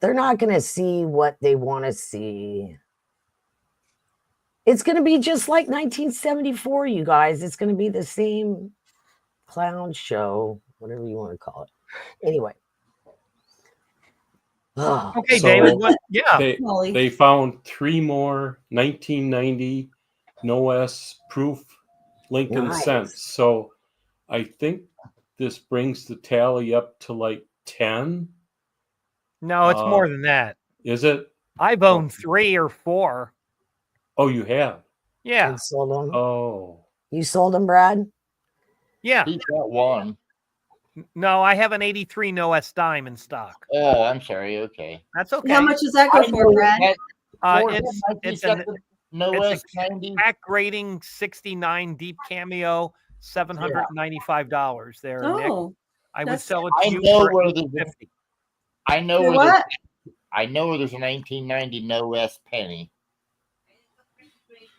They're not going to see what they want to see. It's going to be just like 1974, you guys. It's going to be the same clown show, whatever you want to call it. Anyway. Oh, Okay, So David. Yeah. Molly. they found 3 more 1990 no S proof Lincoln Nice. cents. So I think this brings the tally up to like 10. No, it's more than that. Is it? I've owned 3 or 4. Oh, you have? Yeah. You sold them? Oh. You sold them, Brad? Yeah. He's got one. No, I have an 83 No S dime in stock. Oh, I'm sorry. Okay. That's okay. How much does that go I for, know Brad? that It's got an the no it's S 90. pack rating 69 deep cameo, $795 there, Nick. Oh, I would that's- sell it to I you know for where there's $850. I know for where there's, what? I know where there's a 1990 no S penny.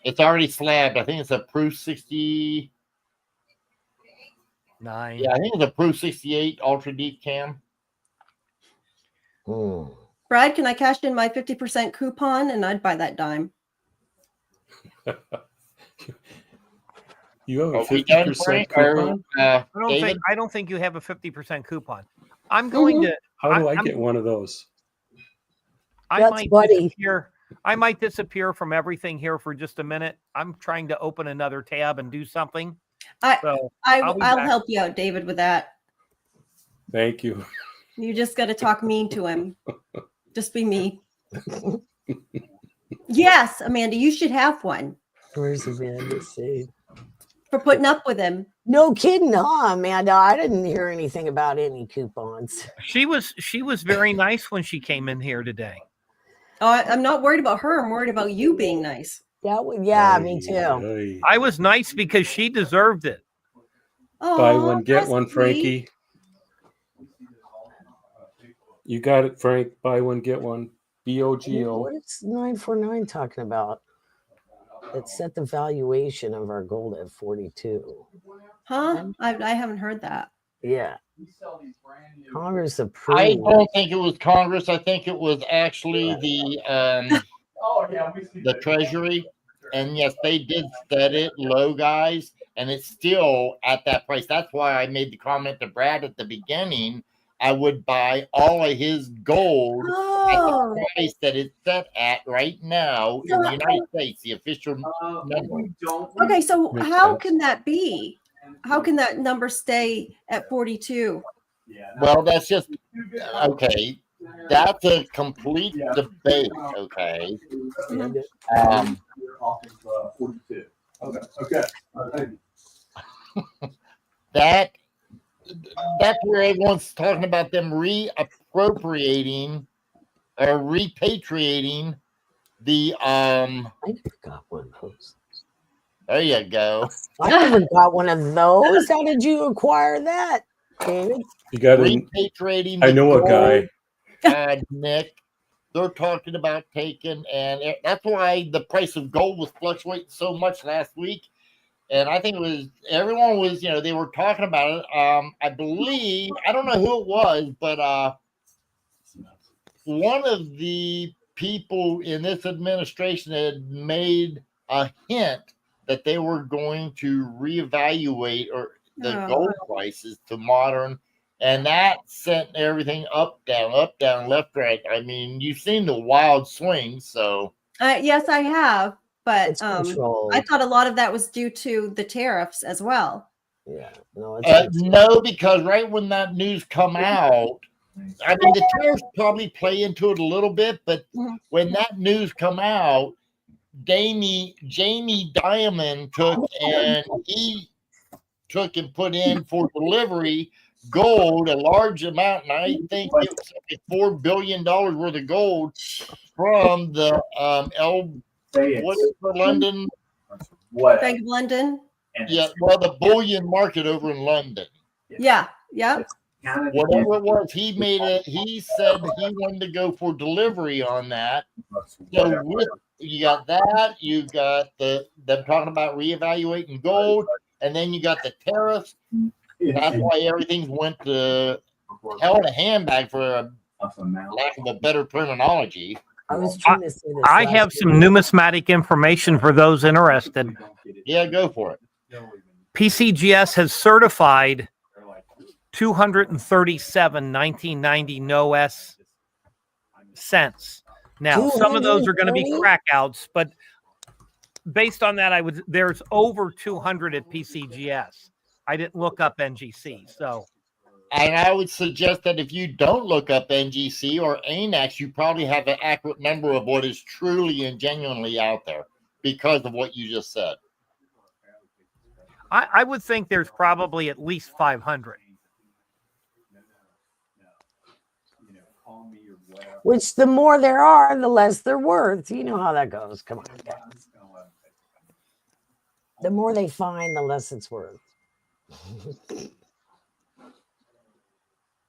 It's already slabbed. I think it's a proof 60. 9. Yeah, I think it's a proof 68 ultra deep cam. Brad, can I cash in my 50% coupon and I'd buy that dime? You have a Are we done, 50% Frank? coupon? David? I don't think you have a 50% coupon. I'm going to How do I I'm- get one of those? That's buddy. disappear. I might disappear from everything here for just a minute. I'm trying to open another tab and do something. So I'll I'll be back. help you out, David, with that. Thank you. You just got to talk mean to him. Just be mean. Yes, Amanda, you should have one Where's Amanda? See. for putting up with him. No kidding, huh, Amanda? I didn't hear anything about any coupons. she was very nice when she came in here today. Oh, I'm not worried about her. I'm worried about you being nice. That would, yeah, me Ay, too. ay. I was nice because she deserved it. Oh, Buy one, get that's one, sweet. Frankie. You got it, Frank. Buy one, get one. BOGO. What is 949 talking about? It set the valuation of our gold at 42. Huh? I haven't heard that. Yeah. Congress I approved. don't think it was Congress. I think it was actually the Treasury. And yes, they did set it low, guys, and it's still at that price. That's why I made the comment to Brad at the beginning. I would buy all of his gold at Oh, the price that it's set at right now in the United States, the official number. okay. So Makes how sense. can that be? How can that number stay at 42? Well, that's just okay. That's a complete debate. Okay. Um, that's where everyone's talking about them reappropriating or repatriating the I never got one of those. there you go. I never got one of those. How did you acquire that, David? You got to. Repatriating I the know a gold, guy. Nick. They're talking about taking, and that's why the price of gold was fluctuating so much last week. And I think it was everyone was, they were talking about it. I believe, I don't know who it was, but one of the people in this administration had made a hint that they were going to reevaluate or the gold prices to modern, and that sent everything up, down, left, right. I mean, you've seen the wild swings, so Yes, I have, but It's controlled. I thought a lot of that was due to the tariffs as well. Yeah. No, it's No, because right when that news come out, I mean, the tariffs probably play into it a little bit, but Mhm. when that news come out, Jamie Dimon took and put in for delivery gold, a large amount, and I think it was like $4 billion worth of gold from the what is the London? What? Bank of London. Yeah, well, the bullion market over in London. Yeah. Yep. Whatever it was, he said he wanted to go for delivery on that. So you got that, you got them talking about reevaluating gold, and then you got the tariffs. That's why everything's went to hell in a handbag, for a lack of a better terminology. I was trying to say this. I last have week. some numismatic information for those interested. Yeah, go for it. PCGS has certified 237 1990 no S cents. Now, some of those are going to be 230? crackouts, but based on that, there's over 200 at PCGS. I didn't look up NGC, so. And I would suggest that if you don't look up NGC or ANAX, you probably have an accurate number of what is truly and genuinely out there because of what you just said. I would think there's probably at least 500. Which the more there are, the less they're worth. You know how that goes. Come on, guys. The more they find, the less it's worth.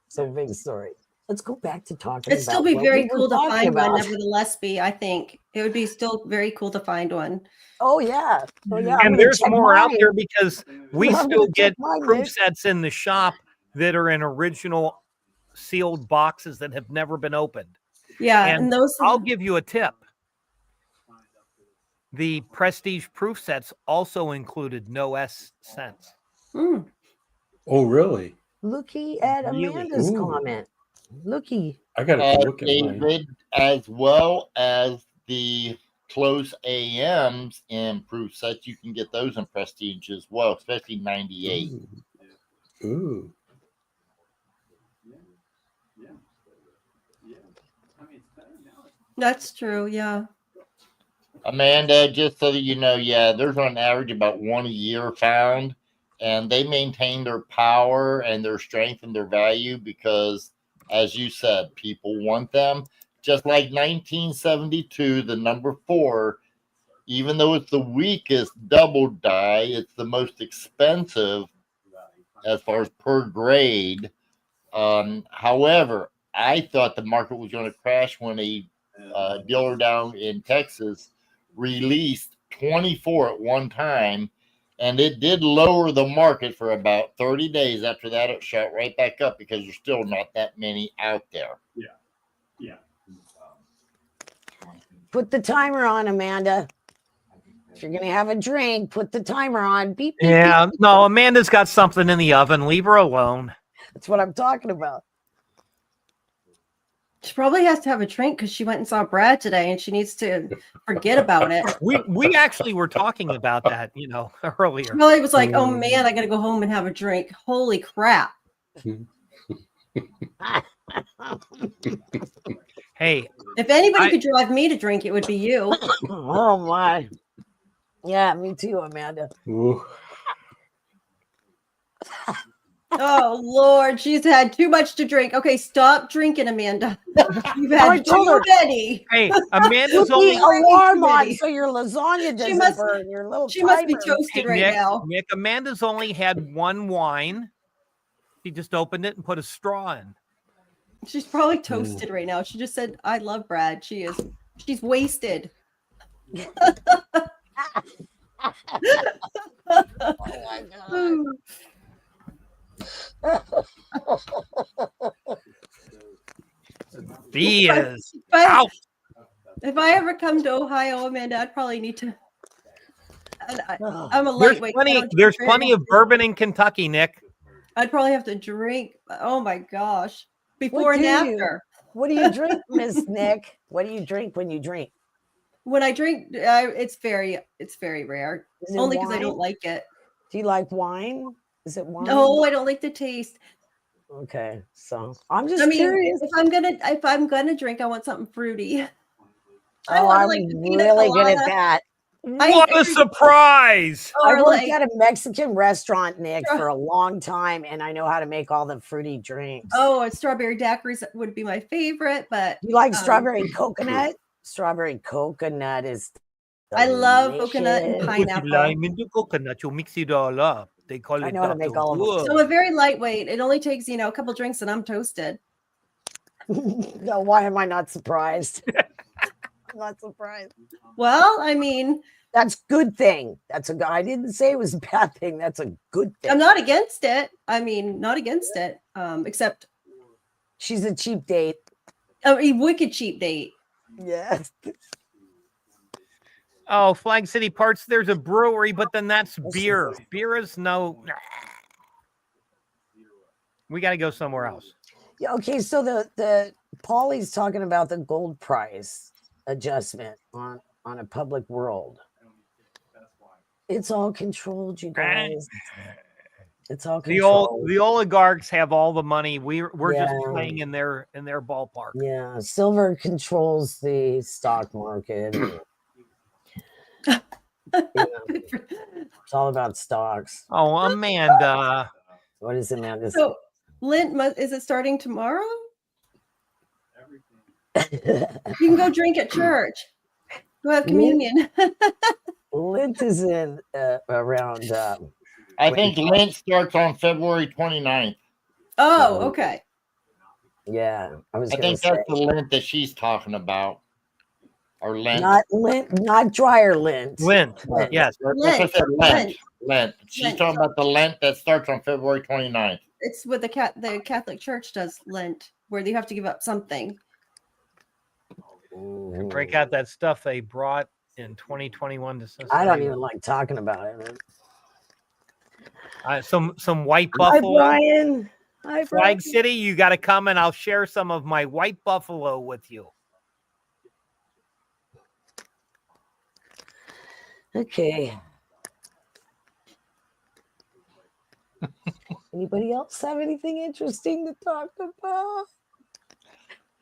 So big story. Let's go back to talking It'd still about be what very we were cool to talking find one, about. nevertheless, B. I think it would be still very cool to find one. Oh yeah. Oh yeah. I'm And gonna there's check more out mine. there because we I'm still gonna check get mine, proof Nick. sets in the shop that are in original sealed boxes that have never been opened. Yeah, And and those. I'll give you a tip. The Prestige proof sets also included no S cents. Mm. Oh, really? Looky at Really? Amanda's Ooh. comment. Looky. I got to look at mine. David, as well as the close AMs and proof sets, you can get those in Prestige as well, especially 98. Ooh. That's true. Yeah. Amanda, just so that you know, yeah, there's on average about one a year found, and they maintain their power and their strength and their value because, as you said, people want them. Just like 1972, the number 4, even though it's the weakest double die, it's the most expensive as far as per grade. However, I thought the market was going to crash when a dealer down in Texas released 24 at one time, and it did lower the market for about 30 days. After that, it shot right back up because there's still not that many out there. Yeah. Put the timer on, Amanda. If you're gonna have a drink, put the timer on. Beep, beep, Yeah, beep. no, Amanda's got something in the oven. Leave her alone. That's what I'm talking about. She probably has to have a drink because she went and saw Brad today and she needs to forget about it. We actually were talking about that, earlier. Really was like, oh man, I got to go home and have a drink. Holy crap. Hey, If anybody could drive me to drink, it would be you. Oh my. Yeah, me too, Amanda. Ooh. Oh Lord, she's had too much to drink. Okay, stop drinking, Amanda. You've I had told too her. many. hey, Amanda's Put only the alarm on committee. so your lasagna doesn't must- burn. Your little She must be timer. toasted right Nick, now. Nick, Amanda's only had one wine. She just opened it and put a straw in. She's probably toasted right now. She just said, I love Brad. She's wasted. Oh my God. B is But out. if I ever come to Ohio, Amanda, I'd probably need to. Oh. I'm a There's lightweight. I plenty. don't There's drink plenty very of bourbon in Kentucky, Nick. I'd probably have to drink. Oh my gosh. Before What and do you? after. What do you drink, Miss Nick? What do you drink when you drink? When I drink, it's very rare. Is it Only because I don't wine? like it. Do you like wine? Is it wine? No, I don't like the taste. Okay, so I'm just I mean, curious. if I'm gonna drink, I want something fruity. I Oh, want I'm like the pina really good at colada. that. What a surprise! I Or worked like, at a Mexican restaurant, Nick, for a long time, and I know how to make all the fruity drinks. oh, and strawberry daiquiris would be my favorite, but You like um, strawberry coconut? Strawberry coconut is I love coconut and delicious. Put the pineapple. lime in the coconut, you mix it all up. They call I it know how to make all of them. Dr. So I'm very lightweight. It only takes, a couple drinks and I'm toasted. No, why am I not surprised? I'm not surprised. Well, I mean, That's good thing. That's a good. I didn't say it was a bad thing. That's a good thing. I'm not against it. I mean, not against it. Except She's a cheap date. a wicked cheap date. Yes. Oh, Flag City Parts, there's a brewery, but then that's beer. Beer is no. We got to go somewhere else. Yeah, okay, so the Paulie's talking about the gold price adjustment on a public world. It's all controlled, you guys. It's all controlled. The oligarchs have all the money. We're just Yeah. playing in their ballpark. Yeah, silver controls the stock market. Yeah, it's all about stocks. Oh, Amanda. What is it, man? So Lent, is it starting tomorrow? You can go drink at church. Go have communion. Lent is in around. I think Lent starts on February 29th. Oh, okay. Yeah, I was. I gonna think say, that's the Lent that she's talking about. Or Lent. not Lent, not dryer Lent. Lent. Lent. Yes. That's what I said, Lent. Lent. She's Lent. talking about the Lent that starts on February 29th. It's what the Catholic Church does Lent, where you have to give up something. Break out that stuff they brought in 2021 to Cincinnati. I don't even like talking about it. Some white Hi, buffalo. Brian. Hi, Flag Brian. City, you got to come and I'll share some of my white buffalo with you. Okay. Anybody else have anything interesting to talk about?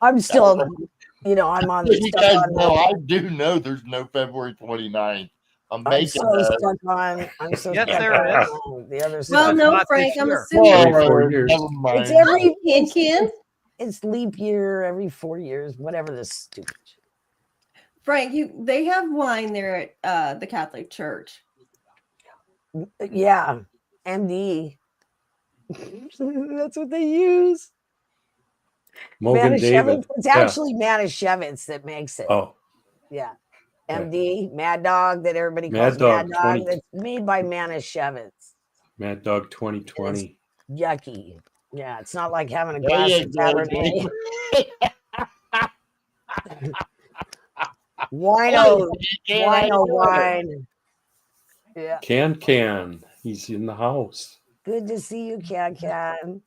I'm still, I'm on the You stuff guys on know, I do know there's no February 29th. I'm I'm making so that. stuck on. I'm so Yes, stuck there is. on the other Well, stuff. no, not Frank, this I'm year. assuming Every 4 years. Never mind. It's every Can. it's leap year every 4 years, whatever this stupid. Frank, they have wine there at the Catholic Church. Yeah, MD. That's what they use. Mogan David. Manischewitz. It's Yeah. actually Manischewitz that makes it. Oh, Yeah. MD, Mad Dog, that everybody Mad calls Dog Mad Dog. 20. That's made by Manischewitz. Mad Dog 2020. Yucky. Yeah, it's not like having a There glass you of go, Cabernet. David. Wino wine. Yeah. Can. He's in the house. Good to see you, Can.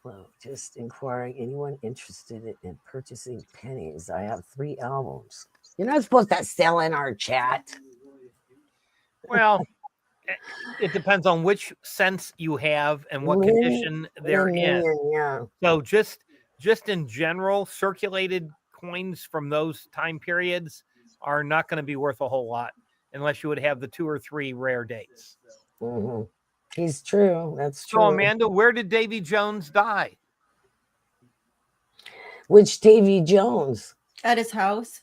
Well, just inquiring anyone interested in purchasing pennies. I have 3 albums. You're not supposed to sell in our chat. Well, it depends on which sense you have and what Lynn- condition they're in. Yeah. So just in general, circulated coins from those time periods are not going to be worth a whole lot unless you would have the 2 or 3 rare dates. Mm-hmm. He's true. That's true. So, Amanda, where did Davy Jones die? Which Davy Jones? At his house.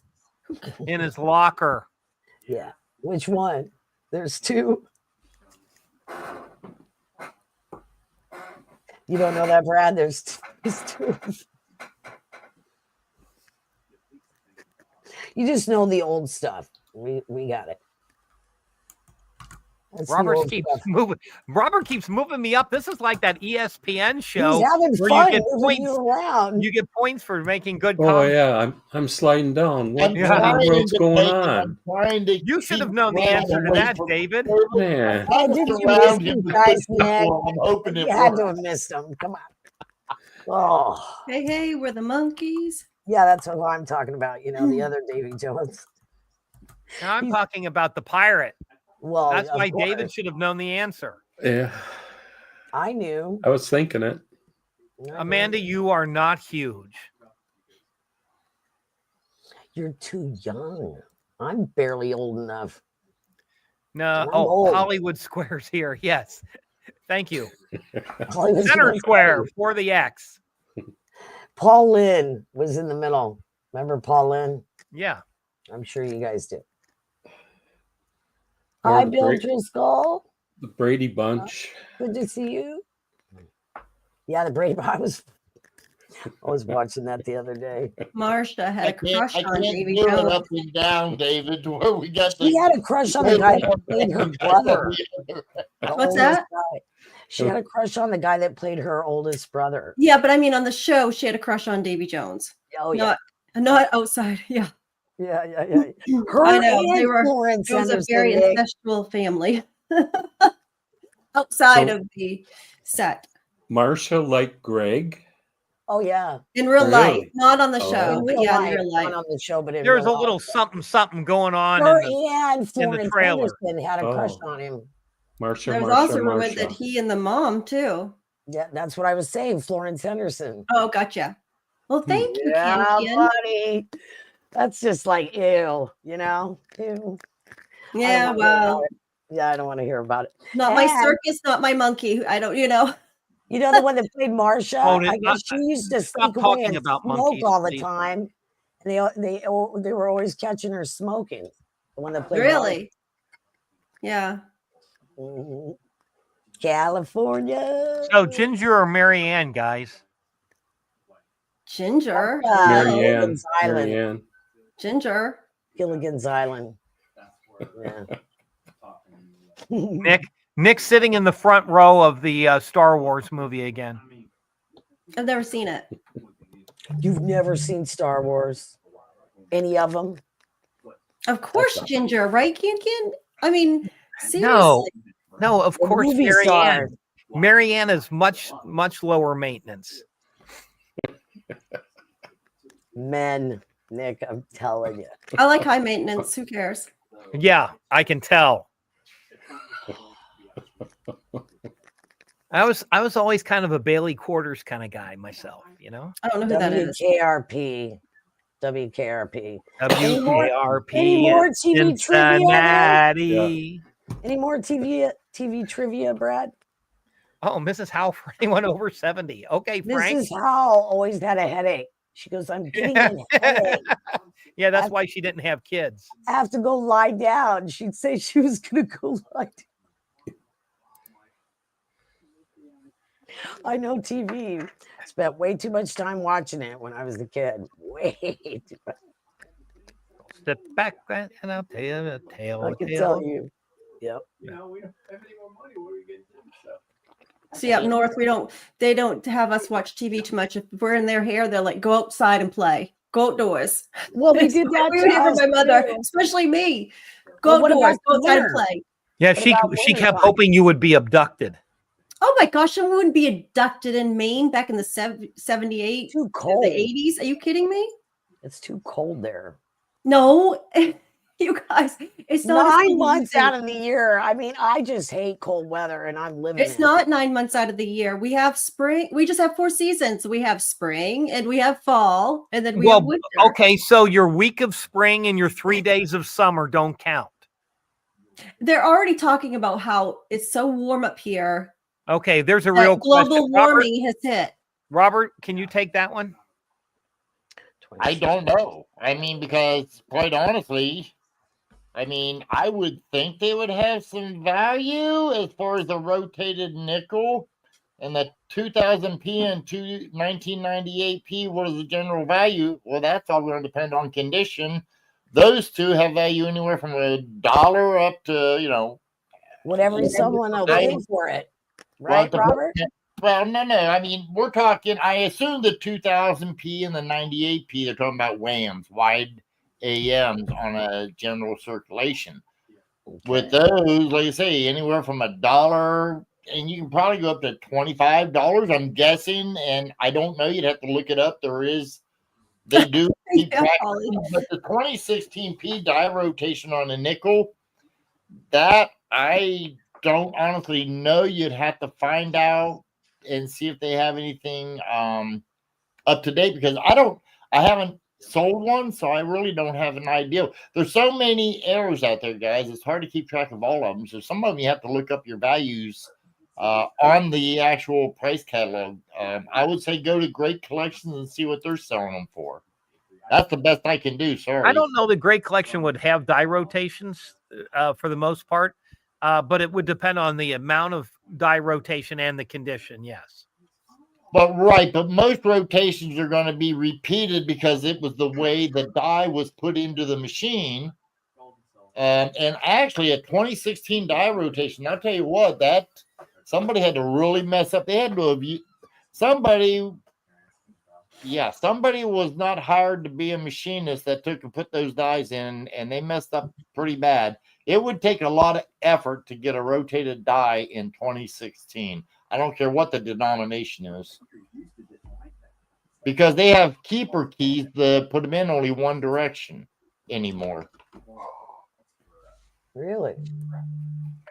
In his locker. Yeah. Which one? There's 2. You don't know that, Brad? There's 2. You just know the old stuff. We got it. That's the Robert old keeps stuff. moving. Robert keeps moving me up. This is like that ESPN show. He's having where fun you get moving you points. around. You get points for making good Oh comments. yeah, I'm sliding down. What, I'm Yeah. what in trying the world's to going make it. on? I'm trying to You should keep have known the Brad answer to away that, from David. Man. How did you around miss him these guys, because Nick? I'm hoping it You had to works. have missed them. Come on. Oh, Hey, we're the monkeys. yeah, that's what I'm talking about. The other Davy Jones. Now I'm talking about the pirate. Well, That's of why course. David should have known the answer. Yeah, I knew. I was thinking it. I knew. Amanda, you are not huge. You're too young. I'm barely old enough. No. I'm Oh, old. Hollywood Square's here. Yes. Thank you. Hollywood Center Square's Square funny. for the X. Paul Lynn was in the middle. Remember Paul Lynn? Yeah. I'm sure you guys do. Or Hi, the Bill Bra- Driscoll. The Brady Bunch. Good to see you. Yeah, the Brady. I was watching that the other day. Marsha had I a crush can't on Davy do it Jones. up and down, David, to where we got She had a crush on the guy that played her brother. The What's oldest that? guy. She had a crush on the guy that played her oldest brother. Yeah, but I mean, on the show, she had a crush on Davy Jones. Oh yeah, Not outside. Yeah, yeah. Her I know and they were. Florence It was a Henderson, very Nick. incestual family outside So- of the set. Marsha like Greg. Oh yeah, In real life, Really? not on the Oh. show, in but real yeah, life, in real life. not on the show, but in There's real a little life. something going on. Her In the, and Florence trailer. Henderson had a crush Oh. on him. Marsha, There was Marsha, also rumored Marsha. that he and the mom too. Yeah, that's what I was saying. Florence Henderson. Oh, gotcha. Well, thank you, Yeah, Campion. buddy. That's just like ew, you know. Ew. Yeah, I don't wanna hear well, about it. Yeah, I don't want to hear about it. not my And- circus, not my monkey. I don't, you know. You know the one that played Marsha? Oh, I guess she used to stop sneak away talking and about smoke monkeys, all the please. time. And they were always catching her smoking. The one that played Really? Yeah. Marsha. Mhm. California. so Ginger or Marianne, guys? Ginger. Marianne. Gilligan's Island. Marianne. Ginger. Gilligan's Island. Yeah. Nick sitting in the front row of the Star Wars movie again. I've never seen it. You've never seen Star Wars? Any of them? Of course, Ginger, right, Kin? I mean, seriously. No, of The course, movie Marianne. star. Marianne is much lower maintenance. Men, Nick, I'm telling you. I like high maintenance. Who cares? Yeah, I can tell. I was always kind of a Bailey Quarters kind of guy myself, you know. I don't know who that is. WKRP. WKRP. WKRP Any more in TV trivia? Cincinnati. Any more TV trivia, Brad? Oh, Mrs. Howe for anyone over 70. Okay, Frank. Mrs. Howell always had a headache. She goes, I'm getting a headache. Yeah, that's why she didn't have kids. I have to go lie down. She'd say she was going to go lie down. I know TV. Spent way too much time watching it when I was a kid. Way too much. Step back and I'll tell you a tale. I a can tale. tell you. Yep. You know, we don't have any more money. What are we getting to? So. See, up north, they don't have us watch TV too much. If we're in their hair, they're like, go outside and play. Go outdoors. Well, they did that. We would hear to from my us, mother, too. especially me. Well, Go what outdoors, about go the outside and winter? play. Yeah, What she about kept winter time? hoping you would be abducted. Oh my gosh, I wouldn't be abducted in Maine back in the 78, Too the cold. 80s. Are you kidding me? It's too cold there. No, you guys, it's not as 9 cold as you months think. out of the year. I mean, I just hate cold weather, and I'm living. It's not 9 months out of the year. We have spring. We just have 4 seasons. We have spring and we have fall, and then we have winter. Okay, so your week of spring and your 3 days of summer don't count. They're already talking about how it's so warm up here. Okay, there's a that real global question. warming has hit. Robert, can you take that one? I don't know. I mean, because quite honestly, I mean, I would think they would have some value as far as the rotated nickel and the 2000p and 1998p. What is the general value? Well, that's all going to depend on condition. Those two have value anywhere from $1 up to, Whatever someone will pay for it, right, Robert? Well, no. I mean, we're talking, I assume the 2000p and the 98p, they're talking about WAMs, wide AMs on a general circulation. With those, like I say, anywhere from $1, and you can probably go up to $25, I'm guessing, and I don't know, you'd have to look it up. They do keep Yeah, track, Polly. but the 2016p die rotation on a nickel, that I don't honestly know. You'd have to find out and see if they have anything up to date, because I haven't sold one, so I really don't have an idea. There's so many errors out there, guys. It's hard to keep track of all of them. So some of them you have to look up your values on the actual price catalog. I would say go to Great Collections and see what they're selling them for. That's the best I can do. Sorry. I don't know the Great Collection would have die rotations for the most part, but it would depend on the amount of die rotation and the condition. Yes. But most rotations are going to be repeated because it was the way the die was put into the machine. And actually, a 2016 die rotation, I'll tell you what, that somebody had to really mess up. They had to have somebody was not hired to be a machinist that took and put those dies in, and they messed up pretty bad. It would take a lot of effort to get a rotated die in 2016. I don't care what the denomination is, because they have keeper keys that put them in only one direction anymore. Really?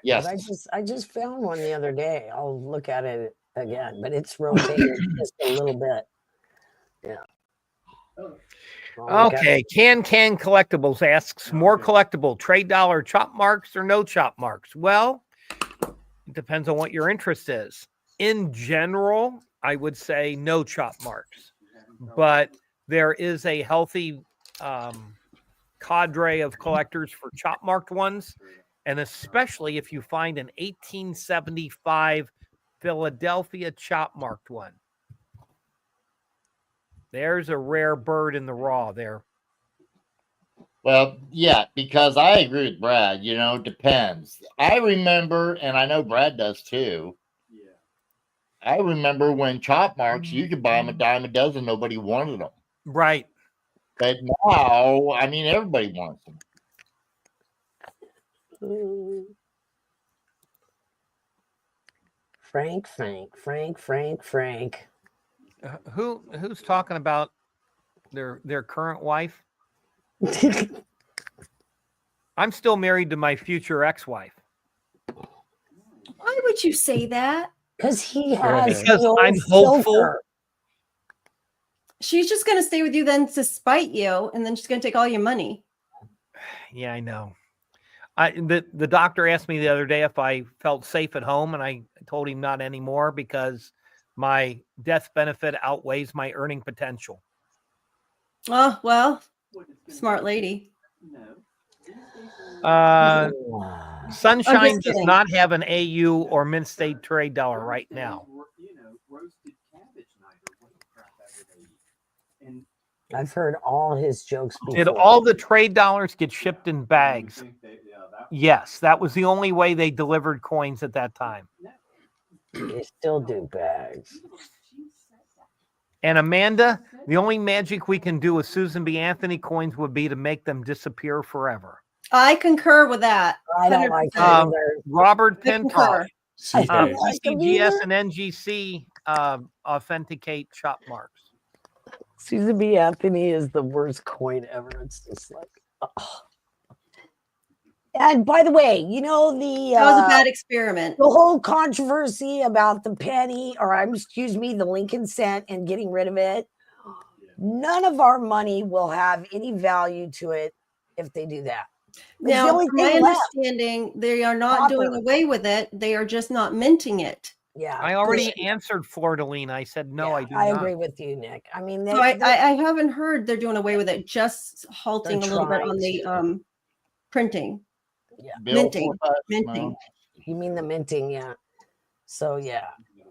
Yes. But I just found one the other day. I'll look at it again, but it's rotated just a little bit. Yeah. Okay. Can Collectibles asks, more collectible, trade dollar, chop marks or no chop marks? Well, it depends on what your interest is. In general, I would say no chop marks, but there is a healthy cadre of collectors for chop marked ones. And especially if you find an 1875 Philadelphia chop marked one. There's a rare bird in the raw there. Well, yeah, because I agree with Brad, depends. I remember, and I know Brad does too. I remember when chop marks, you could buy them a dime a dozen, nobody wanted them. Right. But now, I mean, everybody wants them. Frank. Who's talking about their current wife? I'm still married to my future ex-wife. Why would you say that? Because he has Because I'm hopeful. She's just going to stay with you then to spite you, and then she's going to take all your money. Yeah, I know. The doctor asked me the other day if I felt safe at home, and I told him not anymore because my death benefit outweighs my earning potential. Oh, well, smart lady. Sunshine does not have an AU or Mint State trade dollar right now. I've heard all his jokes before. Did all the trade dollars get shipped in bags? Yes, that was the only way they delivered coins at that time. They still do bags. And Amanda, the only magic we can do with Susan B. Anthony coins would be to make them disappear forever. I concur with that. I don't like that either. Robert Pintoff, CJ. CCGS and NGC authenticate chop marks. Susan B. Anthony is the worst coin ever. It's just like, oh. And by the way, that was a bad experiment. The whole controversy about the penny, the Lincoln cent and getting rid of it. None of our money will have any value to it if they do that. Now, from my understanding, they are not doing away with it. They are just not minting it. Yeah, I already answered Fleur-de-Line. I said no. I do not. I agree with you, Nick. I mean, I haven't heard they're doing away with it. Just halting a little bit on the printing. Yeah, minting. You mean the minting? Yeah. So yeah,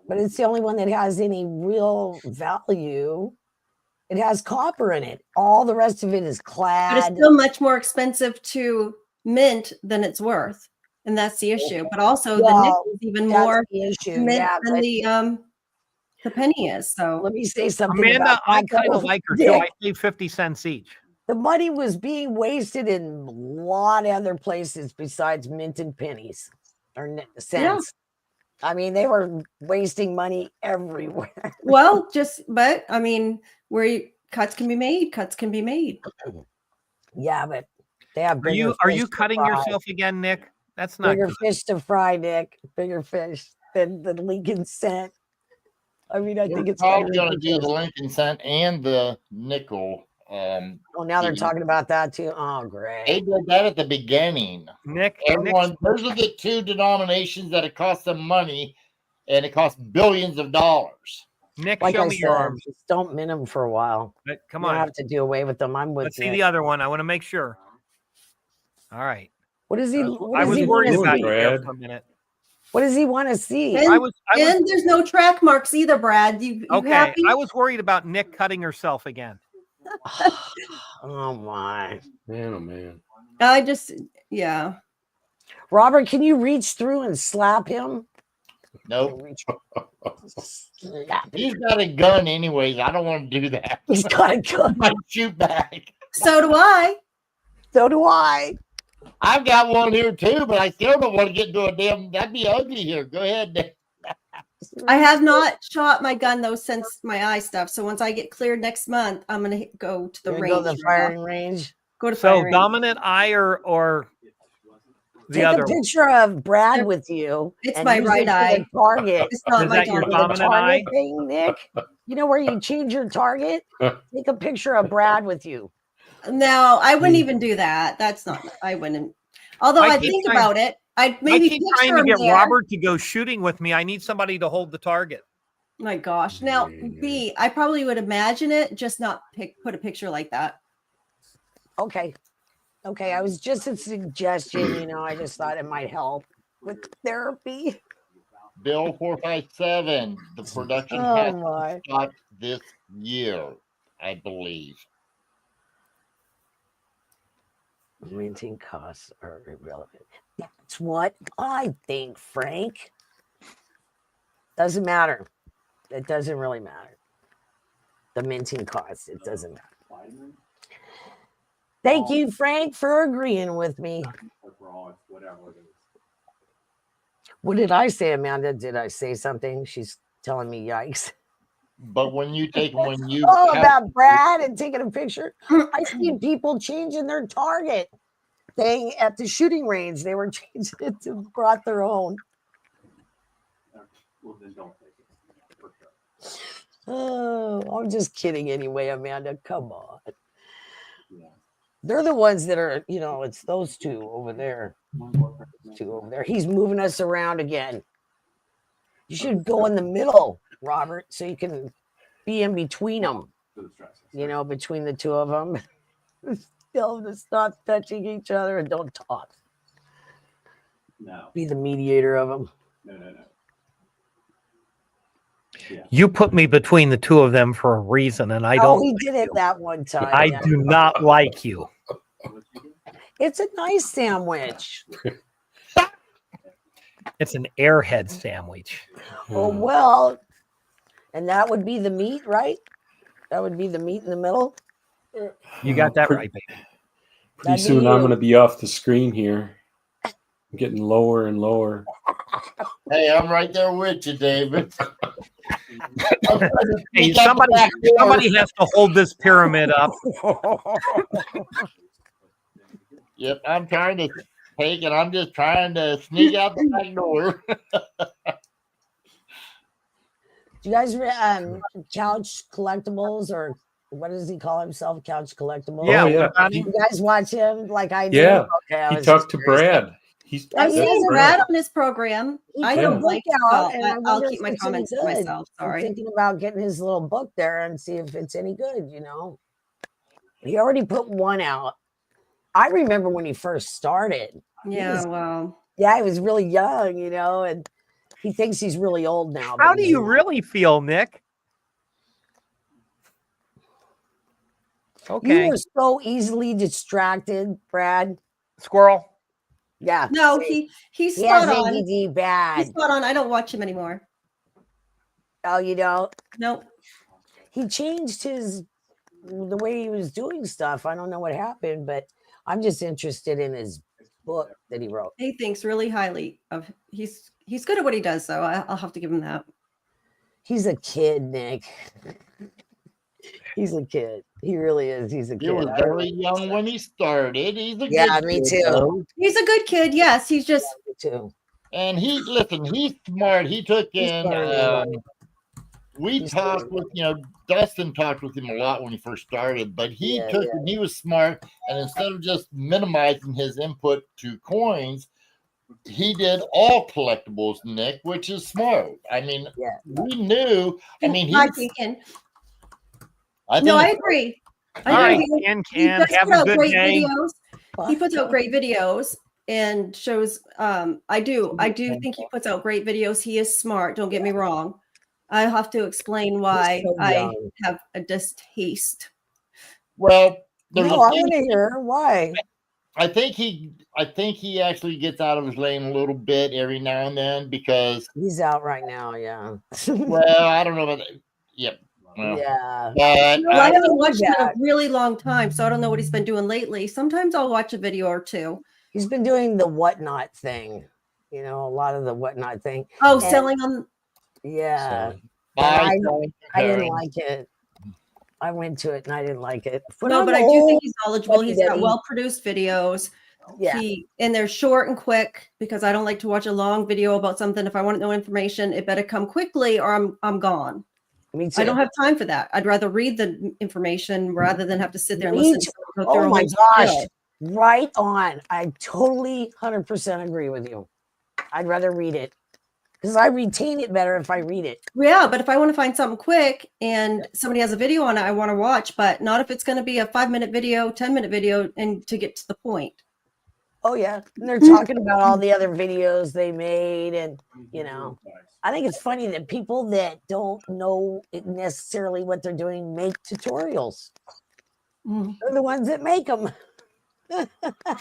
but it's the only one that has any real value. It has copper in it. All the rest of it is clad. But it's still much more expensive to mint than it's worth. And that's the issue. But also the nickel is even more mint than the penny is. So let me say something. Amanda, I kind of like her too. I paid 50 cents each. The money was being wasted in a lot of other places besides minted pennies or cents. Yeah. I mean, they were wasting money everywhere. Well, but I mean, where cuts can be made. Yeah, but they have. Are you cutting yourself again, Nick? That's not Bigger good. fish to fry, Nick. Bigger fish than the Lincoln cent. I mean, I We're think it's kind of probably going to do the ridiculous. Lincoln cent and the nickel. Oh, now they're piece. talking about that too. Oh, They great. did that at the beginning. Nick, Everyone, those are the two denominations that it costs them money, and it costs billions of dollars. Nick, Like show I me your said, arms. just don't mint them for a while. Come You on. have to do away with them. I'm with Let's see Nick. the other one. I want to make sure. What does he? I I was he worried doing, about you there Brad? for a minute. What does he want to see? And, I was and there's no track marks either, Brad. You okay. happy? I was worried about Nick cutting herself again. Oh my. Man, oh man. I just, yeah. Robert, can you reach through and slap him? Nope. Slap him. He's got a gun anyways. I don't want to do that. He's got a gun. I might shoot back. So do I. So do I. I've got one here too, but I still don't want to get into a damn. That'd be ugly here. Go ahead, Nick. I have not shot my gun though since my eye stuff. So once I get cleared next month, I'm gonna go to the You're range. gonna go to the firing range. Go to So firing. dominant eye or the Take other a one? picture of Brad with you. It's and my use right it for eye. the target. It's not Is my that your dominant. The dominant target eye? thing, Nick. You know where you change your target? Take a picture of Brad with you. No, I wouldn't even do that. That's not. I wouldn't. Although I I keep think trying- about it, I'd I maybe keep picture trying to him get there. Robert to go shooting with me. I need somebody to hold the target. My gosh. Now, B, I probably would imagine it, just not put a picture like that. Okay. Okay. I was just a suggestion, I just thought it might help with therapy. Bill 457. The production Oh has my. stopped this year, I believe. Minting costs are irrelevant. That's what I think, Frank. Doesn't matter. It doesn't really matter. The minting costs, it doesn't matter. Thank you, Frank, for agreeing with me. What did I say, Amanda? Did I say something? She's telling me yikes. But when you Oh, about Brad and taking a picture. I see people changing their target thing at the shooting range. They were changing it to brought their own. Oh, I'm just kidding anyway, Amanda. Come on. They're the ones that are, it's those two over there. He's moving us around again. You should go in the middle, Robert, so you can be in between them. Between the two of them. Still just not touching each other and don't talk. No. Be the mediator of them. No. Yeah. You put me between the two of them for a reason, and I don't. He did it that one time. I do not like you. It's a nice sandwich. It's an airhead sandwich. Oh, well, and that would be the meat, right? That would be the meat in the middle. You got that right, baby. Pretty soon I'm going to be off the screen here. I'm getting lower and lower. Hey, I'm right there with you, David. Hey, somebody has to hold this pyramid up. Yep, I'm trying to take it. I'm just trying to sneak out the back door. Do you guys Couch Collectibles, or what does he call himself? Couch Collectibles? Yeah, yeah. You guys watch him like I do? Yeah, okay, he talked to Brad. I've seen Brad on his program. He I put a don't book like out, it. and I I'll wonder keep if my it's any comments to good. myself. Sorry. I'm thinking about getting his little book there and see if it's any good, He already put one out. I remember when he first started. Yeah, wow. Yeah, he was really young, and he thinks he's really old now. How do you really feel, Nick? Okay. You were so easily distracted, Brad. Squirrel. Yeah. No, he's He has spot on. ADD bad. He's spot on. I don't watch him anymore. Oh, you don't? Nope. He changed the way he was doing stuff. I don't know what happened, but I'm just interested in his book that he wrote. He thinks really highly of. He's good at what he does, though. I'll have to give him that. He's a kid, Nick. He's a kid. He really is. He's a kid. He was very young when he started. He's a Yeah, good me kid, too. though. He's a good kid. Yes, he's just Me too. And he's smart. He took He's in. smarter than I am. We He's talked with Dustin talked with him a lot when he first started, but he Yeah, took and he was smart. And instead of just minimizing his input to coins, he did all collectibles, Nick, which is smart. I mean, Yeah. we knew. I mean, I he's. think. I think No, I it's- agree. All right, He and does have put a out good great day. videos. He puts out great videos and shows. I do think he puts out great videos. He is smart. Don't get me wrong. I have to explain why so I young. have a distaste. Well, there's No, a I few. want to hear why. I think he actually gets out of his lane a little bit every now and then because. He's out right now. Yeah. Well, I don't know about that. Yep. Well, Yeah. but No, I haven't know watched him in a that. really long time, so I don't know what he's been doing lately. Sometimes I'll watch a video or two. He's been doing the whatnot thing. You know, a lot of the whatnot thing. Oh, And- selling on. Yeah. bye, I didn't like it. I went to it and I didn't like it. No, but I do think he's knowledgeable. He's got well-produced videos. Yeah. And they're short and quick because I don't like to watch a long video about something. If I want to know information, it better come quickly or I'm gone. Me too. I don't have time for that. I'd rather read the information rather than have to sit there and Me listen. too. To go through Oh a my whole gosh. spiel. Right on. I totally 100% agree with you. I'd rather read it because I retain it better if I read it. Yeah, but if I want to find something quick and somebody has a video on it, I want to watch, but not if it's going to be a 5-minute video, 10-minute video, and to get to the point. Oh yeah. And they're talking about all the other videos they made. And, you know, I think it's funny that people that don't know necessarily what they're doing make tutorials. They're the ones that make them.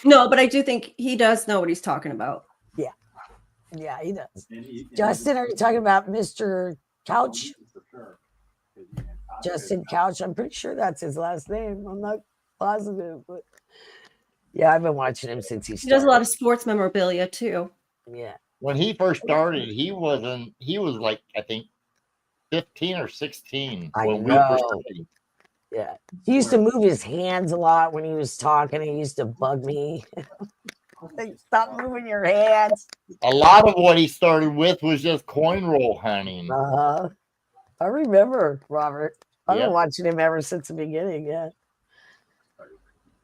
No, but I do think he does know what he's talking about. Yeah, he does. Justin, are you talking about Mr. Couch? Justin Couch. I'm pretty sure that's his last name. I'm not positive, but yeah, I've been watching him since he He started. does a lot of sports memorabilia too. Yeah. When he first started, he was like, I think 15 or 16 I when we first know. started. Yeah. He used to move his hands a lot when he was talking. It used to bug me. Like, stop moving your hands. A lot of what he started with was just coin roll hunting. I remember, Robert. I've Yep. been watching him ever since the beginning, yeah.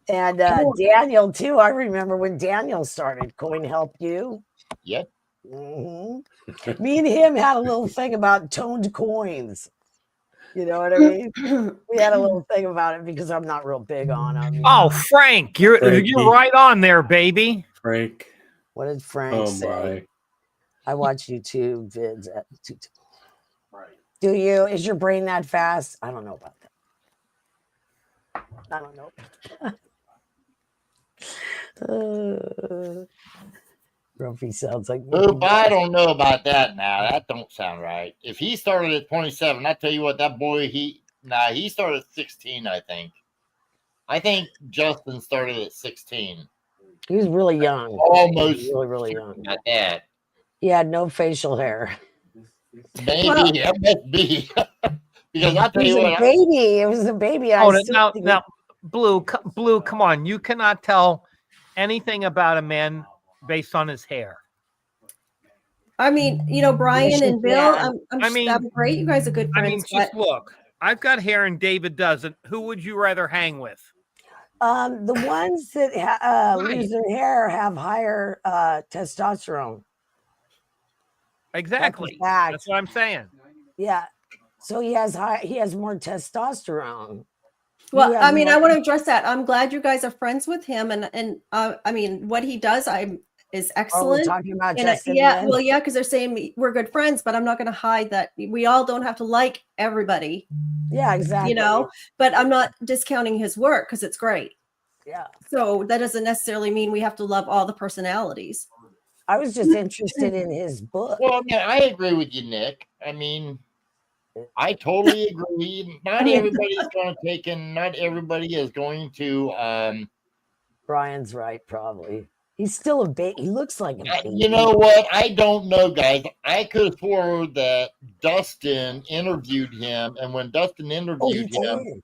And Daniel, too. I remember when Daniel started Coin Help You. Yep. Mm-hmm. Me and him had a little thing about toned coins. You know what I mean? We had a little thing about it because I'm not real big on them. Oh, Frank, you're right on there, baby. Frank. What did Frank say? My. I watch YouTube vids at YouTube. Do you? Is your brain that fast? I don't know about that. I don't know. Grumpy sounds like Oop, I don't know about that now. That don't sound right. If he started at 27, I tell you what, that boy, he started at 16, I think. I think Justin started at 16. He was really young. Almost really young. At that. He had no facial hair. Maybe that must be. Because I tell It you was what, a baby. It was a baby. Now, Blue, come on. You cannot tell anything about a man based on his hair. I mean, you know, Brian and Bill, Yeah. I'm great. You guys are good friends. I mean, just look. I've got hair and David doesn't. Who would you rather hang with? The ones that lose their hair have higher testosterone. Exactly. That's That's what I'm saying. Yeah. So he has more testosterone. Well, I mean, I want to address that. I'm glad you guys are friends with him, and I mean, what he does, is excellent. we're talking about And Justin. yeah, well, yeah, because they're saying we're good friends, but I'm not going to hide that we all don't have to like everybody. Yeah, exactly. You know, but I'm not discounting his work because it's great. Yeah. So that doesn't necessarily mean we have to love all the personalities. I was just interested in his book. well, yeah, I agree with you, Nick. I mean, I totally agree. Not everybody is going to take in. Not everybody is going to. Brian's right, probably. He's still a baby. He looks like a baby. You know what? I don't know, guys. I could have sworn that Dustin interviewed him, and when Dustin interviewed him,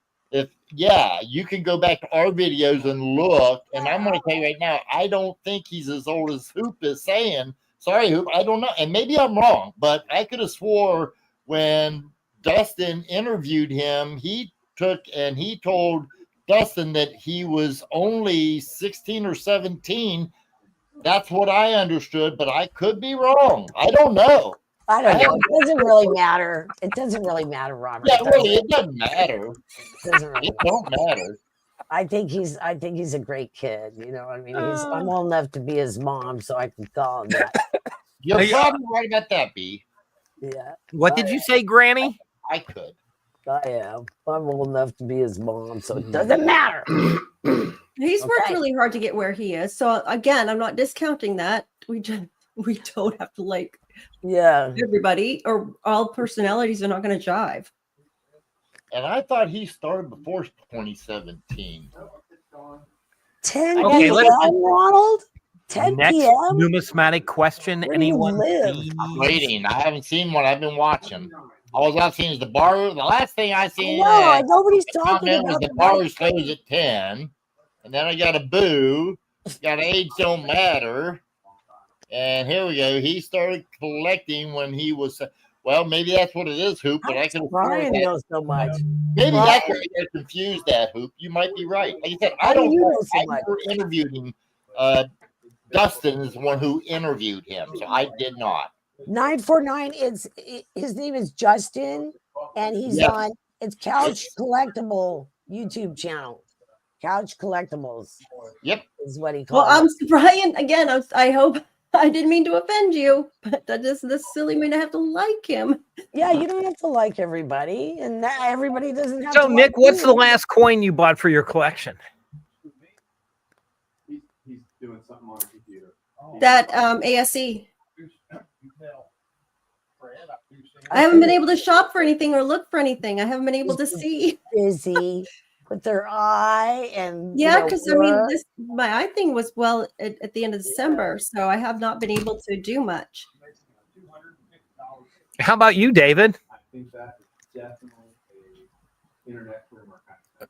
you can go back to our videos and look. And I'm going to tell you right now, I don't think he's as old as Hoop is saying. Sorry, Hoop, I don't know, and maybe I'm wrong, but I could have swore when Dustin interviewed him, he told Dustin that he was only 16 or 17. That's what I understood, but I could be wrong. I don't know. I don't know. It doesn't really matter. It doesn't really matter, Robert. Yeah, really, it doesn't matter. It don't matter. I think he's a great kid. You know what I mean? I'm old enough to be his mom, so I can call him that. You're probably right about that, B. Yeah. What did you say, Granny? I could. I am. I'm old enough to be his mom, so it doesn't matter. He's worked really hard to get where he is. So again, I'm not discounting that. We don't have to like everybody, or all personalities are not going to jive. And I thought he started before 2017. 10 Okay, p.m., Ronald? 10 Next p.m.? numismatic question. Where do you Anyone? live? I'm waiting. I haven't seen one. I've been watching. All I've seen is the bar. The last thing I seen nobody's talking about the bar closed at 10. And then I got a boo. Got age don't matter. And here we go. He started collecting when he was, well, maybe that's what it is, Hoop, but I can Brian knows so much. Maybe that's where I confused that, Hoop. You might be right. Like I said, I don't know. I never interviewed him. Dustin is the one who interviewed him, so I did not. 949 his name is Justin, and he's on Couch Collectible YouTube channel. Couch Collectibles. Yep. Is what he calls. Well, Brian, again, I hope I didn't mean to offend you, but that is this silly me to have to like him. Yeah, you don't have to like everybody, and everybody doesn't have so, to. So, Nick, like what's you. the last coin you bought for your collection? He's doing something on the computer. That ASE. I haven't been able to shop for anything or look for anything. I haven't been able to see. Busy with their eye and because I mean, my eye thing was at the end of December, so I have not been able to do much. How about you, David? I think that's definitely an internet rumor.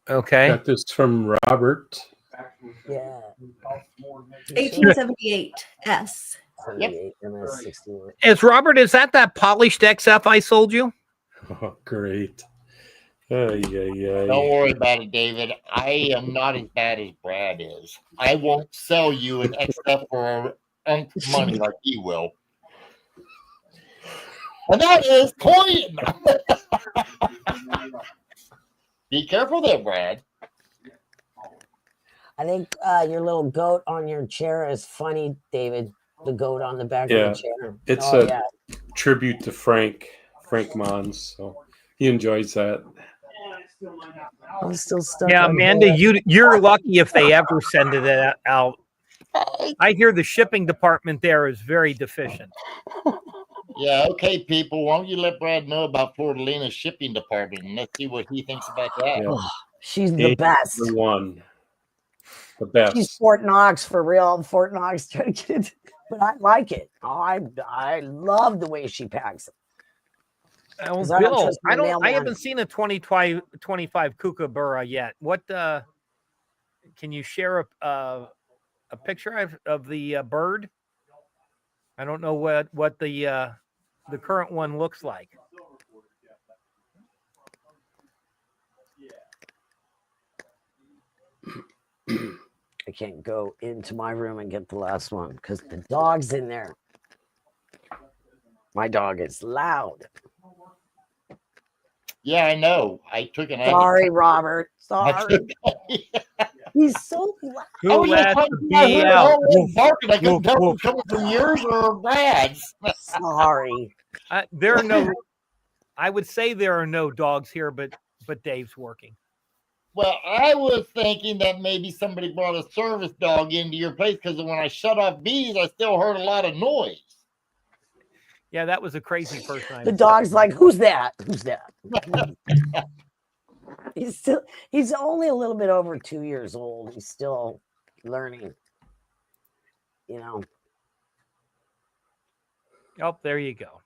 Okay. Got this from Robert. Yeah. 1878 S. Yep. Is that polished XF I sold you? Oh, great. Don't worry about it, David. I am not as bad as Brad is. I won't sell you an XF for money like he will. And that is coin. Be careful there, Brad. I think your little goat on your chair is funny, David. The goat on the back of the chair. It's a tribute to Frank Mons, so he enjoys that. I'm still stuck. Yeah, Amanda, you're lucky if they ever send it out. I hear the shipping department there is very deficient. Yeah, okay, people. Why don't you let Brad know about Florida shipping department and let's see what he thinks about that. Yeah. She's the best. The one. The best. She's Fort Knox for real. Fort Knox trying to get it. But I like it. I love the way she packs it. Bill, I haven't seen a 2025 Kookaburra yet. What can you share a picture of the bird? I don't know what the current one looks like. I can't go into my room and get the last one because the dog's in there. My dog is loud. Yeah, I know. I took an. Sorry, Robert. Sorry. He's so loud. Who let the bee out? I couldn't tell if it was coming from yours or Brad's. Sorry. There are no. I would say there are no dogs here, but Dave's working. Well, I was thinking that maybe somebody brought a service dog into your place because when I shut off bees, I still heard a lot of noise. Yeah, that was a crazy person. The dog's like, who's that? Who's that? He's only a little bit over 2 years old. He's still learning. you know. Oh, there you go.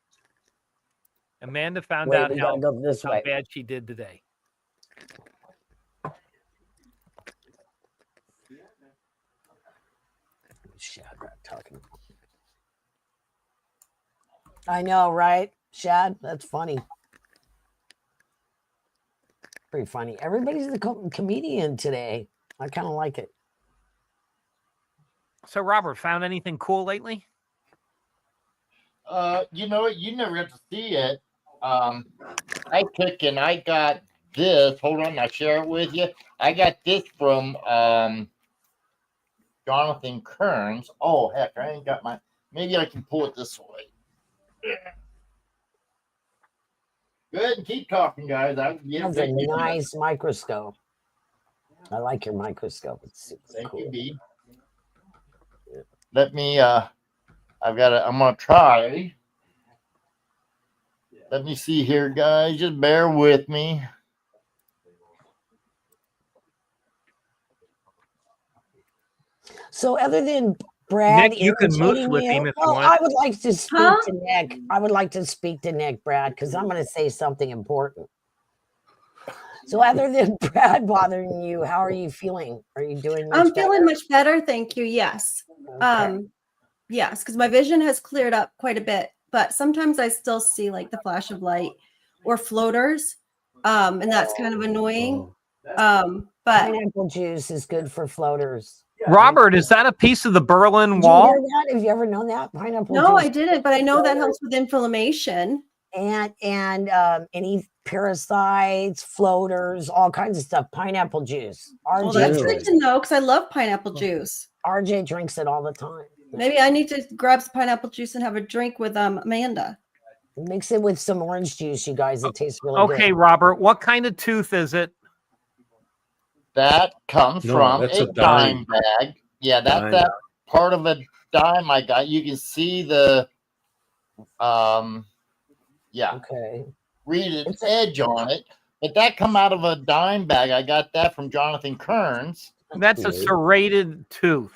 Amanda found Wait, out we how gotta go this way. bad she did today. Shad talking. I know, right? Shad, that's funny. Pretty funny. Everybody's a comedian today. I kind of like it. So, Robert, found anything cool lately? You know what? You never got to see it. I took and I got this. Hold on, I'll share it with you. I got this from Jonathan Kearns. Oh, heck, I ain't got my. Maybe I can pull it this way. Go ahead and keep talking, guys. That's a nice microscope. I like your microscope. It's super Thank cool. you, B. Let me. I'm gonna try. Let me see here, guys. Just bear with me. So, other than Brad, Nick, you can moose with him if you want. I would like to speak to Nick. I would like to speak to Nick, Brad, because I'm going to say something important. So, other than Brad bothering you, how are you feeling? Are you doing much I'm feeling much better, thank you. Yes. Okay. Yes, because my vision has cleared up quite a bit, but sometimes I still see like the flash of light or floaters, and that's kind of annoying. But pineapple juice is good for floaters. Robert, is that a piece of the Berlin Did Wall? you hear that? Have you ever known that pineapple no, juice? I didn't. But I know that helps with inflammation and any parasites, floaters, all kinds of stuff. Pineapple juice. RJ, well, that's good to know because I love pineapple juice. RJ drinks it all the time. Maybe I need to grab some pineapple juice and have a drink with Amanda. Mix it with some orange juice, you guys. It tastes really good. Okay, Robert, what kind of tooth is it? That comes from that's a dime bag. Yeah, that's that part of a dime I got. You can see the yeah. Okay. Read its edge on it. But that come out of a dime bag. I got that from Jonathan Kearns. That's a serrated tooth.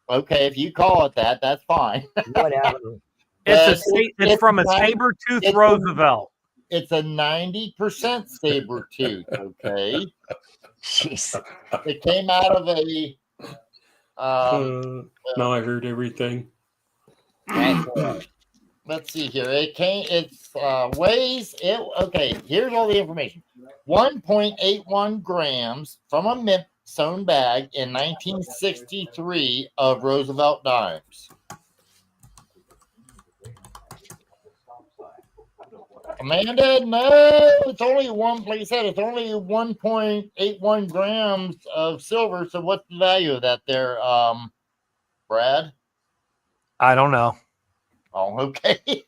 Okay, if you call it that, that's fine. Whatever. It's from a saber-tooth Roosevelt. It's a 90% saber tooth, okay? Jeez. It came out of a now I heard everything. Let's see here. It's weighs it. Okay, here's all the information. 1.81 grams from a mint sewn bag in 1963 of Roosevelt dimes. Amanda, no, it's only one. Like I said, it's only 1.81 grams of silver. So what's the value of that there, Brad? I don't know. Oh, okay.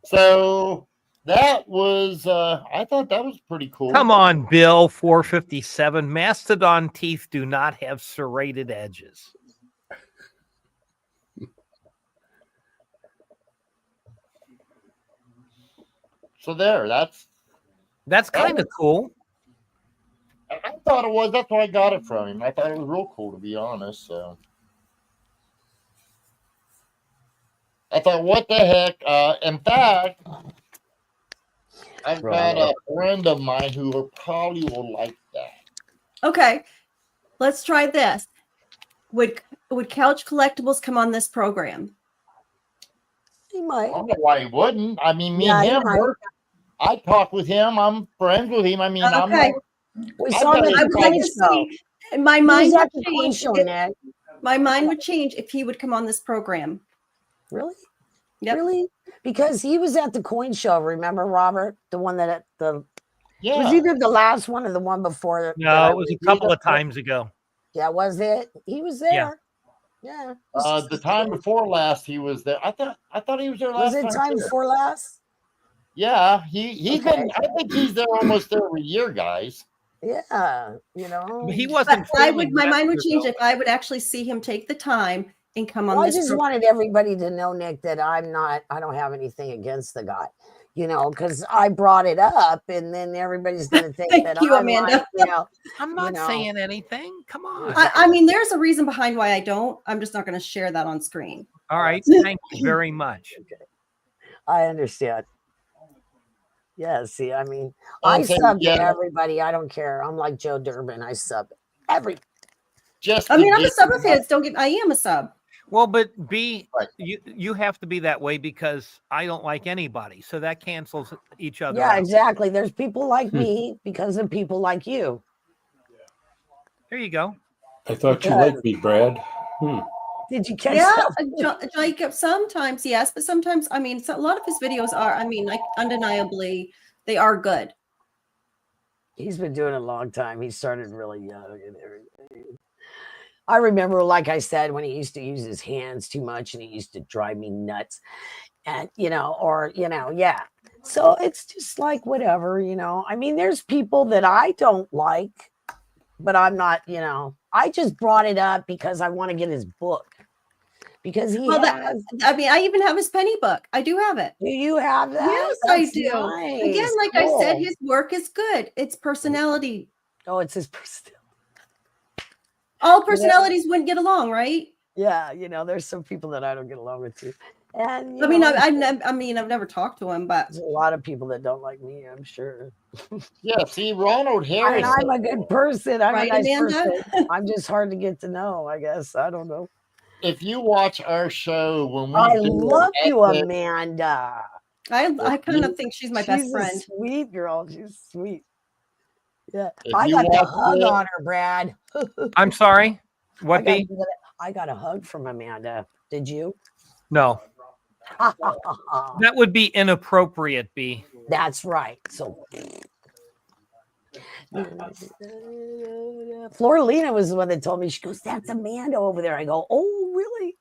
So that was, I thought that was pretty cool. Come on, Bill, 457. Mastodon teeth do not have serrated edges. So there, that's kind of cool. I thought it was. That's where I got it from him. I thought it was real cool, to be honest. So I thought, what the heck? In fact, I've got a friend of mine who probably will like that. Okay, let's try this. Would Couch Collectibles come on this program? He might. I don't know why he wouldn't. I mean, me and him work. I talk with him. I'm friends with him. I mean, okay. We saw him at the coin show. My mind would change. My mind would change if he would come on this program. Really? Yep. Really? Because he was at the coin show. Remember, Robert, the one that it was either the last one or the one before. No, it was a couple of times ago. Yeah, was it? He was there. Yeah. The time before last, he was there. I thought he was there last. Was it time before last? Yeah, he's been. I think he's there almost every year, guys. Yeah, you know. But he wasn't. My mind would change if I would actually see him take the time and come on. I just wanted everybody to know, Nick, that I don't have anything against the guy. because I brought it up, and then everybody's going to think Thank that you, I'm Amanda. like, I'm not know. saying anything. Come on. I mean, there's a reason behind why I don't. I'm just not going to share that on screen. All right. Thank you very much. Okay. I understand. Yeah, see, I mean, I Okay, sub yeah. to everybody. I don't care. I'm like Joe Durbin. I sub every. Just I to mean, I'm a get- sub of his. I am a sub. Well, but B, Right. you have to be that way because I don't like anybody. So that cancels each other Yeah, out. exactly. There's people like me because of people like you. There you go. I thought you Because- liked me, Brad. Did you catch Yeah, that? Jacob, sometimes, yes, but sometimes, I mean, a lot of his videos are, I mean, like, undeniably, they are good. He's been doing it a long time. He started really young and everything. I remember, like I said, when he used to use his hands too much and he used to drive me nuts. And, yeah. So it's just like whatever, I mean, there's people that I don't like, but I'm not, I just brought it up because I want to get his book. Because he has. I mean, I even have his penny book. I do have it. Do you have that? Yes, That's I do. nice. Again, like I said, Cool. his work is good. It's personality. Oh, it's his personality. All personalities wouldn't get along, right? Yeah, there's some people that I don't get along with too. And I mean, I've never talked to him, but there's a lot of people that don't like me, I'm sure. Yeah, see, Ronald I Harris. mean, I'm a good person. I'm Right, a nice Amanda? person. I'm just hard to get to know, I guess. I don't know. If you watch our show when we I do love you, epic- Amanda. I kind of think she's my best She's friend. a sweet girl. She's sweet. Yeah. If I you got the watch hug it- on her, Brad. I'm sorry. What B? I got a hug from Amanda. Did you? No, that would be inappropriate, B. That's right. So Floralina was the one that told me. She goes, "That's Amanda over there." I go, "Oh, really?"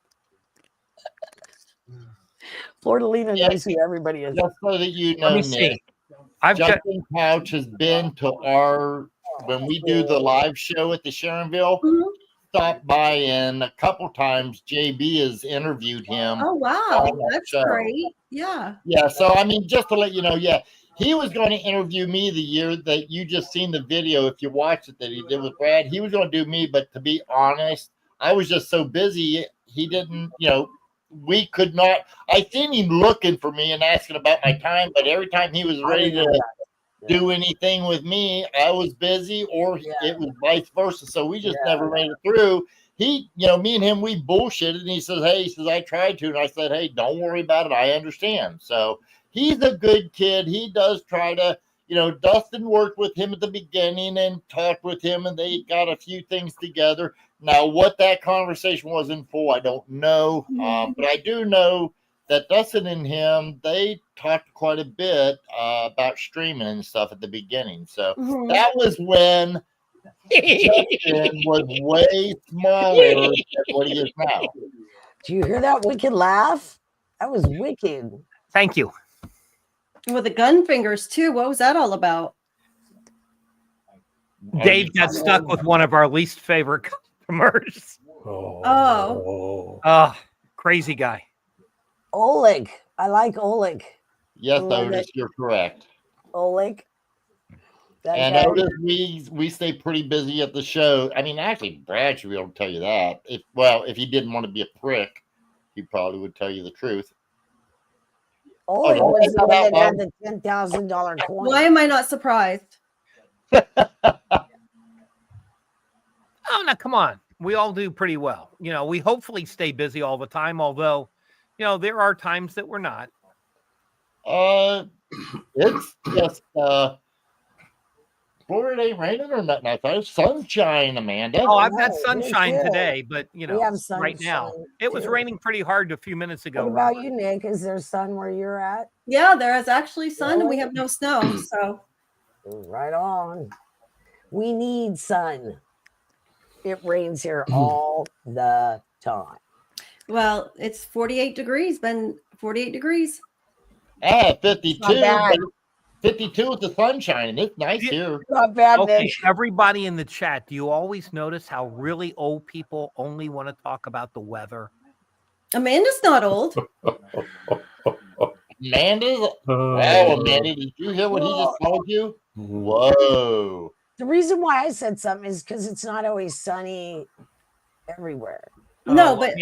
Floralina knows who everybody is. Just so that you know, Let me Nick, see. I've got Justin Couch has been to our when we do the live show at the Sharonville. Mhm. Stopped by, and a couple times JB has interviewed him. Oh, wow. on that That's show. great. Yeah. Yeah, so I mean, just to let you know, yeah, he was going to interview me the year that you just seen the video. If you watched it, that he did with Brad, he was going to do me. But to be honest, I was just so busy. He didn't, we could not. I seen him looking for me and asking about my time, but every time he was ready to do anything with me, I was busy, or it was vice versa. So we just never made it through. He, me and him, we bullshitted, and he says, I tried to, and I said, hey, don't worry about it. I understand. So he's a good kid. He does try to, Dustin worked with him at the beginning and talked with him, and they got a few things together. Now, what that conversation was in full, I don't know, but I do know that Dustin and him, they talked quite a bit about streaming and stuff at the beginning. So that was when Justin was way smaller than what he is now. Do you hear that wicked laugh? That was wicked. Thank you. With the gun fingers, too. What was that all about? Dave got stuck with one of our least favorite customers. Oh. Crazy guy. Oleg. I like Oleg. Yes, Love Otis, it. you're correct. Oleg. That And guy. Otis, we stay pretty busy at the show. I mean, actually, Brad should be able to tell you that. If he didn't want to be a prick, he probably would tell you the truth. Oleg Oh, was the no, one that no. had the $10,000 coin. Why am I not surprised? Oh, now come on. We all do pretty well. We hopefully stay busy all the time, although, there are times that we're not. It's just Florida ain't raining or nothing. I thought it's sunshine, Amanda. Oh, I've had No, sunshine me too. today, but We have right now sunshine, it was too. raining pretty hard a few minutes ago. What about Robert. you, Nick? Is there sun where you're at? Yeah, there is actually sun and we Really? have no snow. So Right on. We need sun. It rains here all the time. well, it's 48 degrees, been 48 degrees. 52. Not bad. 52 with the sunshine. It's nice here. Not bad, Okay, Nick. everybody in the chat, do you always notice how really old people only want to talk about the weather? Amanda's not old. Amanda's. Wow, Amanda, did you hear what he just told you? Whoa. The reason why I said something is because it's not always sunny everywhere. No, but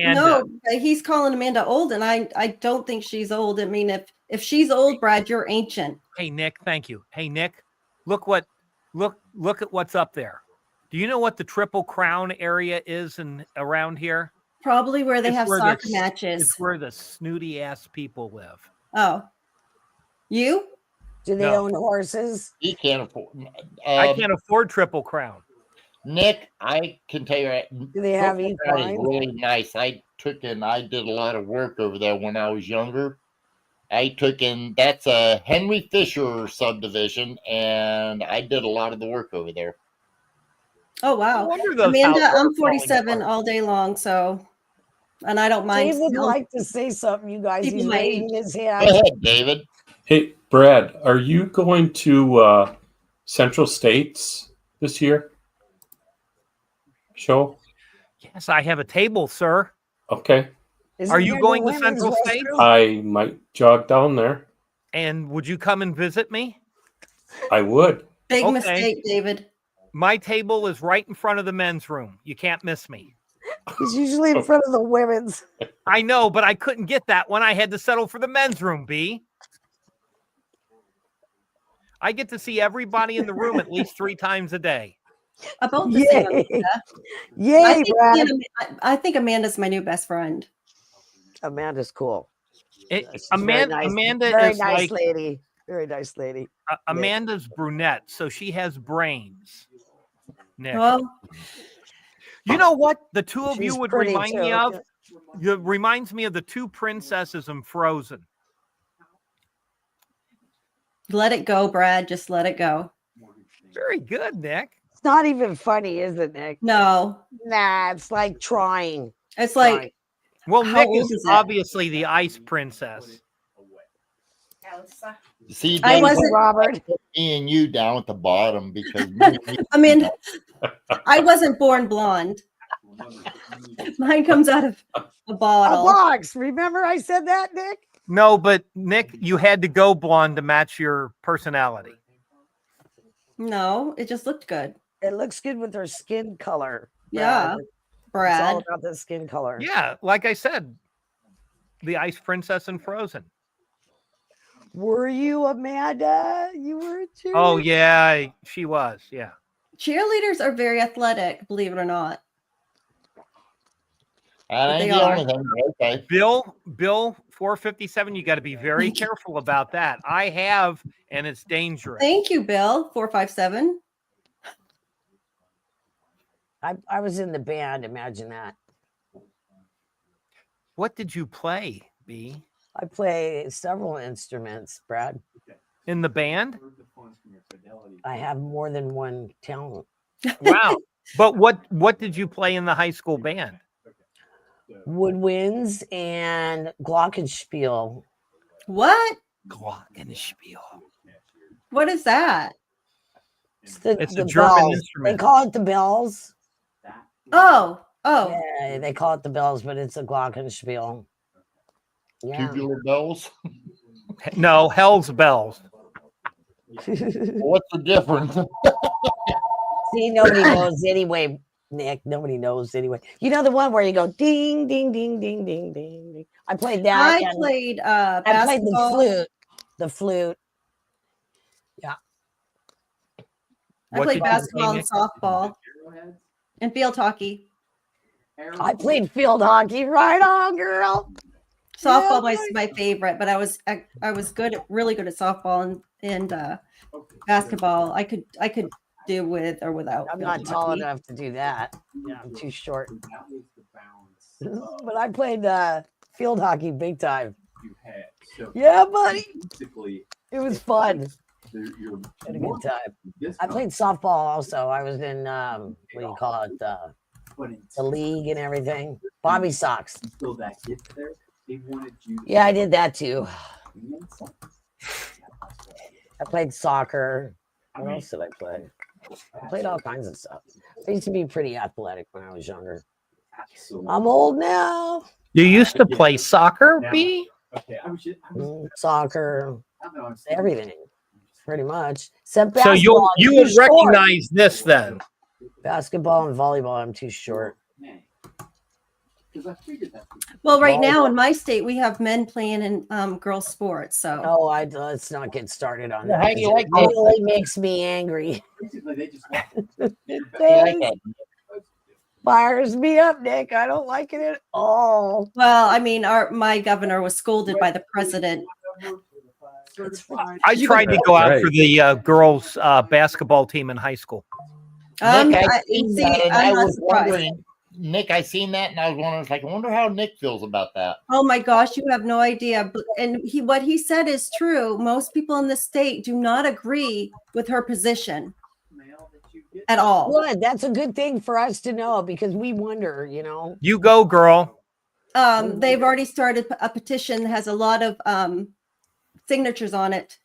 he's calling Amanda old, and I don't think she's old. I mean, if she's old, Brad, you're ancient. Hey Nick, thank you. Hey Nick, look at what's up there. Do you know what the Triple Crown area is around here? Probably where they have soccer matches. It's where the snooty ass people live. Oh, you? Do they own horses? He can't afford. I can't afford Triple Crown. Nick, I can tell you. Do they have equine? Really nice. I did a lot of work over there when I was younger. That's a Henry Fisher subdivision, and I did a lot of the work over there. Oh, wow. Amanda, I'm 47 all day long, so, and I don't mind. David would like to say something, you guys. He's raising his hand. Go ahead, David. Hey, Brad, are you going to Central States this year? Show? Yes, I have a table, sir. Okay. Are you going to Central States? I might jog down there. And would you come and visit me? I would. Big mistake, David. My table is right in front of the men's room. You can't miss me. He's usually in front of the women's. I know, but I couldn't get that one. I had to settle for the men's room, B. I get to see everybody in the room at least 3 times a day. About the same, Amanda. Yay, Brad. I think Amanda's my new best friend. Amanda's cool. Amanda very is nice like, lady. Very nice lady. Amanda's brunette, so she has brains. Nick. Well, you know what the two of She's you would pretty remind me too. of? It reminds me of the 2 princesses in Frozen. let it go, Brad. Just let it go. Very good, Nick. It's not even funny, is it, Nick? No. Nah, it's like trying. It's like, well, how Nick old is it? obviously the ice princess. See, I David, wasn't Robert. me and you down at the bottom because I mean, I wasn't born blonde. Mine comes out of a A bottle. box. Remember I said that, Nick? No, but Nick, you had to go blonde to match your personality. No, it just looked good. It looks good with her skin color. Yeah, It's all Brad. about the skin color. Yeah, like I said, the ice princess in Frozen. Were you, Amanda? You were too. Oh yeah, she was. Yeah. Cheerleaders are very athletic, believe it or not. I They ain't the are. only thing. Okay. Bill 457, you got to be very careful about that. I have, and it's dangerous. Thank you, Bill. 457. I was in the band. Imagine that. What did you play, B? I play several instruments, Brad. In the band? I have more than one talent. Wow. But what did you play in the high school band? Woodwinds and glockenspiel. What? Glockenspiel. What is that? It's the a German bells. instrument. They call it the bells. Oh. Yeah, they call it the bells, but it's a glockenspiel. Yeah. Tubular bells. No, Hell's Bells. What's the difference? See, nobody knows anyway, Nick. Nobody knows anyway. You know the one where you go ding, ding, ding, ding, ding, ding, ding. I played that. I played basketball. I played the flute. The flute. Yeah. I What played did you basketball play, and softball and field hockey. I played field hockey. Right on, girl. Softball was my favorite, but I was really good at softball and basketball. I could do with or without. I'm field not tall hockey. enough to do that. Yeah, I'm too short. But I played field hockey big time. Yeah, buddy. It was fun. Had a good time. I played softball also. I was in what do you call it? The league and everything. Bobby Sox. Yeah, I did that too. I played soccer. What else did I play? I played all kinds of stuff. I used to be pretty athletic when I was younger. I'm old now. You used to play soccer, B? Okay, soccer, everything, pretty much. Except So you basketball. I'm would too short. recognize this then. Basketball and volleyball. I'm too short. Well, right now in my state, we have men playing in girls' sports. So Oh, let's not get started on Well, that. how do you like It that? really makes me angry. It How do you like does. that? Fires me up, Nick. I don't like it at all. well, I mean, my governor was scolded by the president. I tried to go out Right. for the girls' basketball team in high school. Nick, I seen See, that, and I'm I not was surprised. wondering. Nick, I seen that, and I was wondering, like, I wonder how Nick feels about that. Oh my gosh, you have no idea. And what he said is true. Most people in the state do not agree with her position at all. Good. That's a good thing for us to know because we wonder, You go, girl. They've already started a petition that has a lot of signatures on it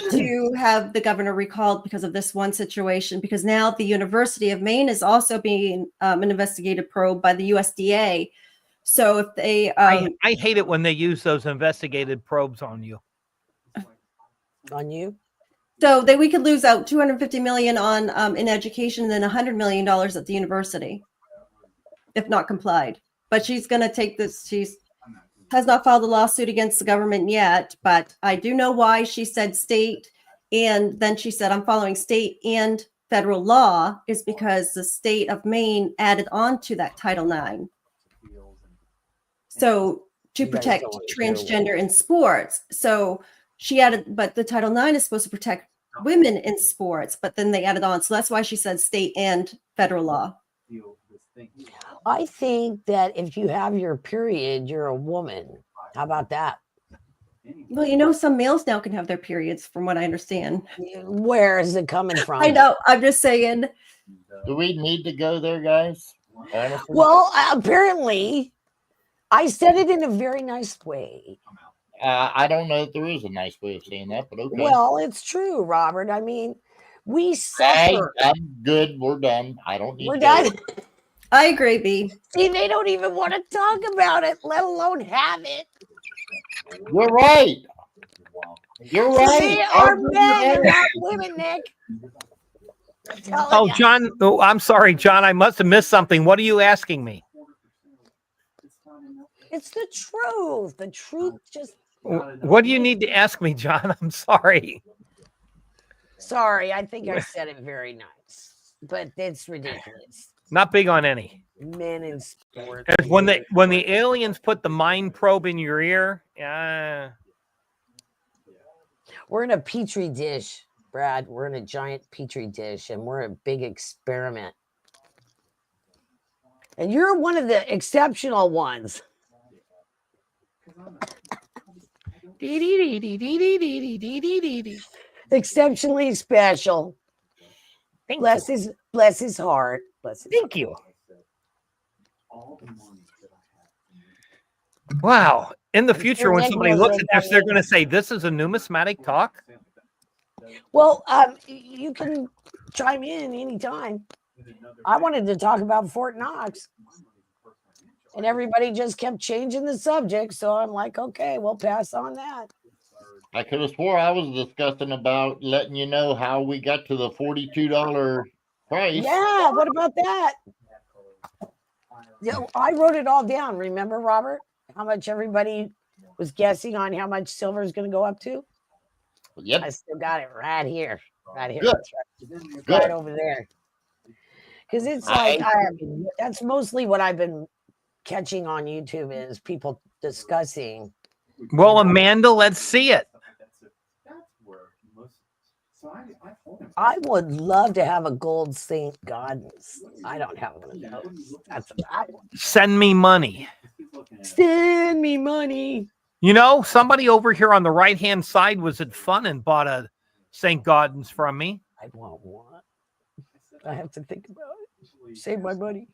to have the governor recalled because of this one situation. Because now the University of Maine is also being an investigative probe by the USDA. So if they, I hate it when they use those investigated probes on you. On you. so we could lose out 250 million on in education and then $100 million at the university if not complied. But she's going to take this. She's has not filed a lawsuit against the government yet, but I do know why she said state. And then she said, I'm following state and federal law is because the state of Maine added on to that Title IX. So to You guys protect don't wanna transgender in sports. So she added, but the Title IX is supposed to protect women in sports, but then they added on. So that's why she said state and federal law. I think that if you have your period, you're a woman. How about that? Well, some males now can have their periods, from what I understand. Where is it coming from? I know. I'm just saying. Do we need to go there, guys? Honestly? Well, apparently, I said it in a very nice way. I don't know if there is a nice way of saying that, but okay. Well, it's true, Robert. I mean, we Hey, suffer. I'm good. We're done. I don't need We're to go. done. I agree, B. See, they don't even want to talk about it, let alone have it. You're right. You're right. They I'll are give you men, they're that. not women, Nick. I'm telling Oh, ya. John. Oh, I'm sorry, John. I must have missed something. What are you asking me? It's the truth. The truth just. What do you need to ask me, John? I'm sorry. Sorry, I think I said it very nice, but it's ridiculous. Not big on any. Men in sports. As when the aliens put the mind probe in your ear, We're in a petri dish, Brad. We're in a giant petri dish, and we're a big experiment. And you're one of the exceptional ones. Exceptionally special. Bless his heart. Thank you. Wow. In the future, when somebody looks at this, they're going to say, "This is a numismatic talk." Well, you can chime in anytime. I wanted to talk about Fort Knox, and everybody just kept changing the subject. So I'm like, okay, we'll pass on that. I could have swore I was discussing about letting you know how we got to the $42 price. Yeah, what about that? Yeah, I wrote it all down. Remember, Robert, how much everybody was guessing on how much silver is going to go up to? Yep. I still got it right here. Right here. Good. That's right. Good. Right over there. Because it's like, that's mostly what I've been catching on YouTube is people discussing. Well, Amanda, let's see it. I would love to have a gold St. Gaudens. I don't have one of those. That's what I want. Send me money. Send me money. You know, somebody over here on the right-hand side was at Fun and bought a St. Gaudens from me. I want one. I have to think about it. Save my money.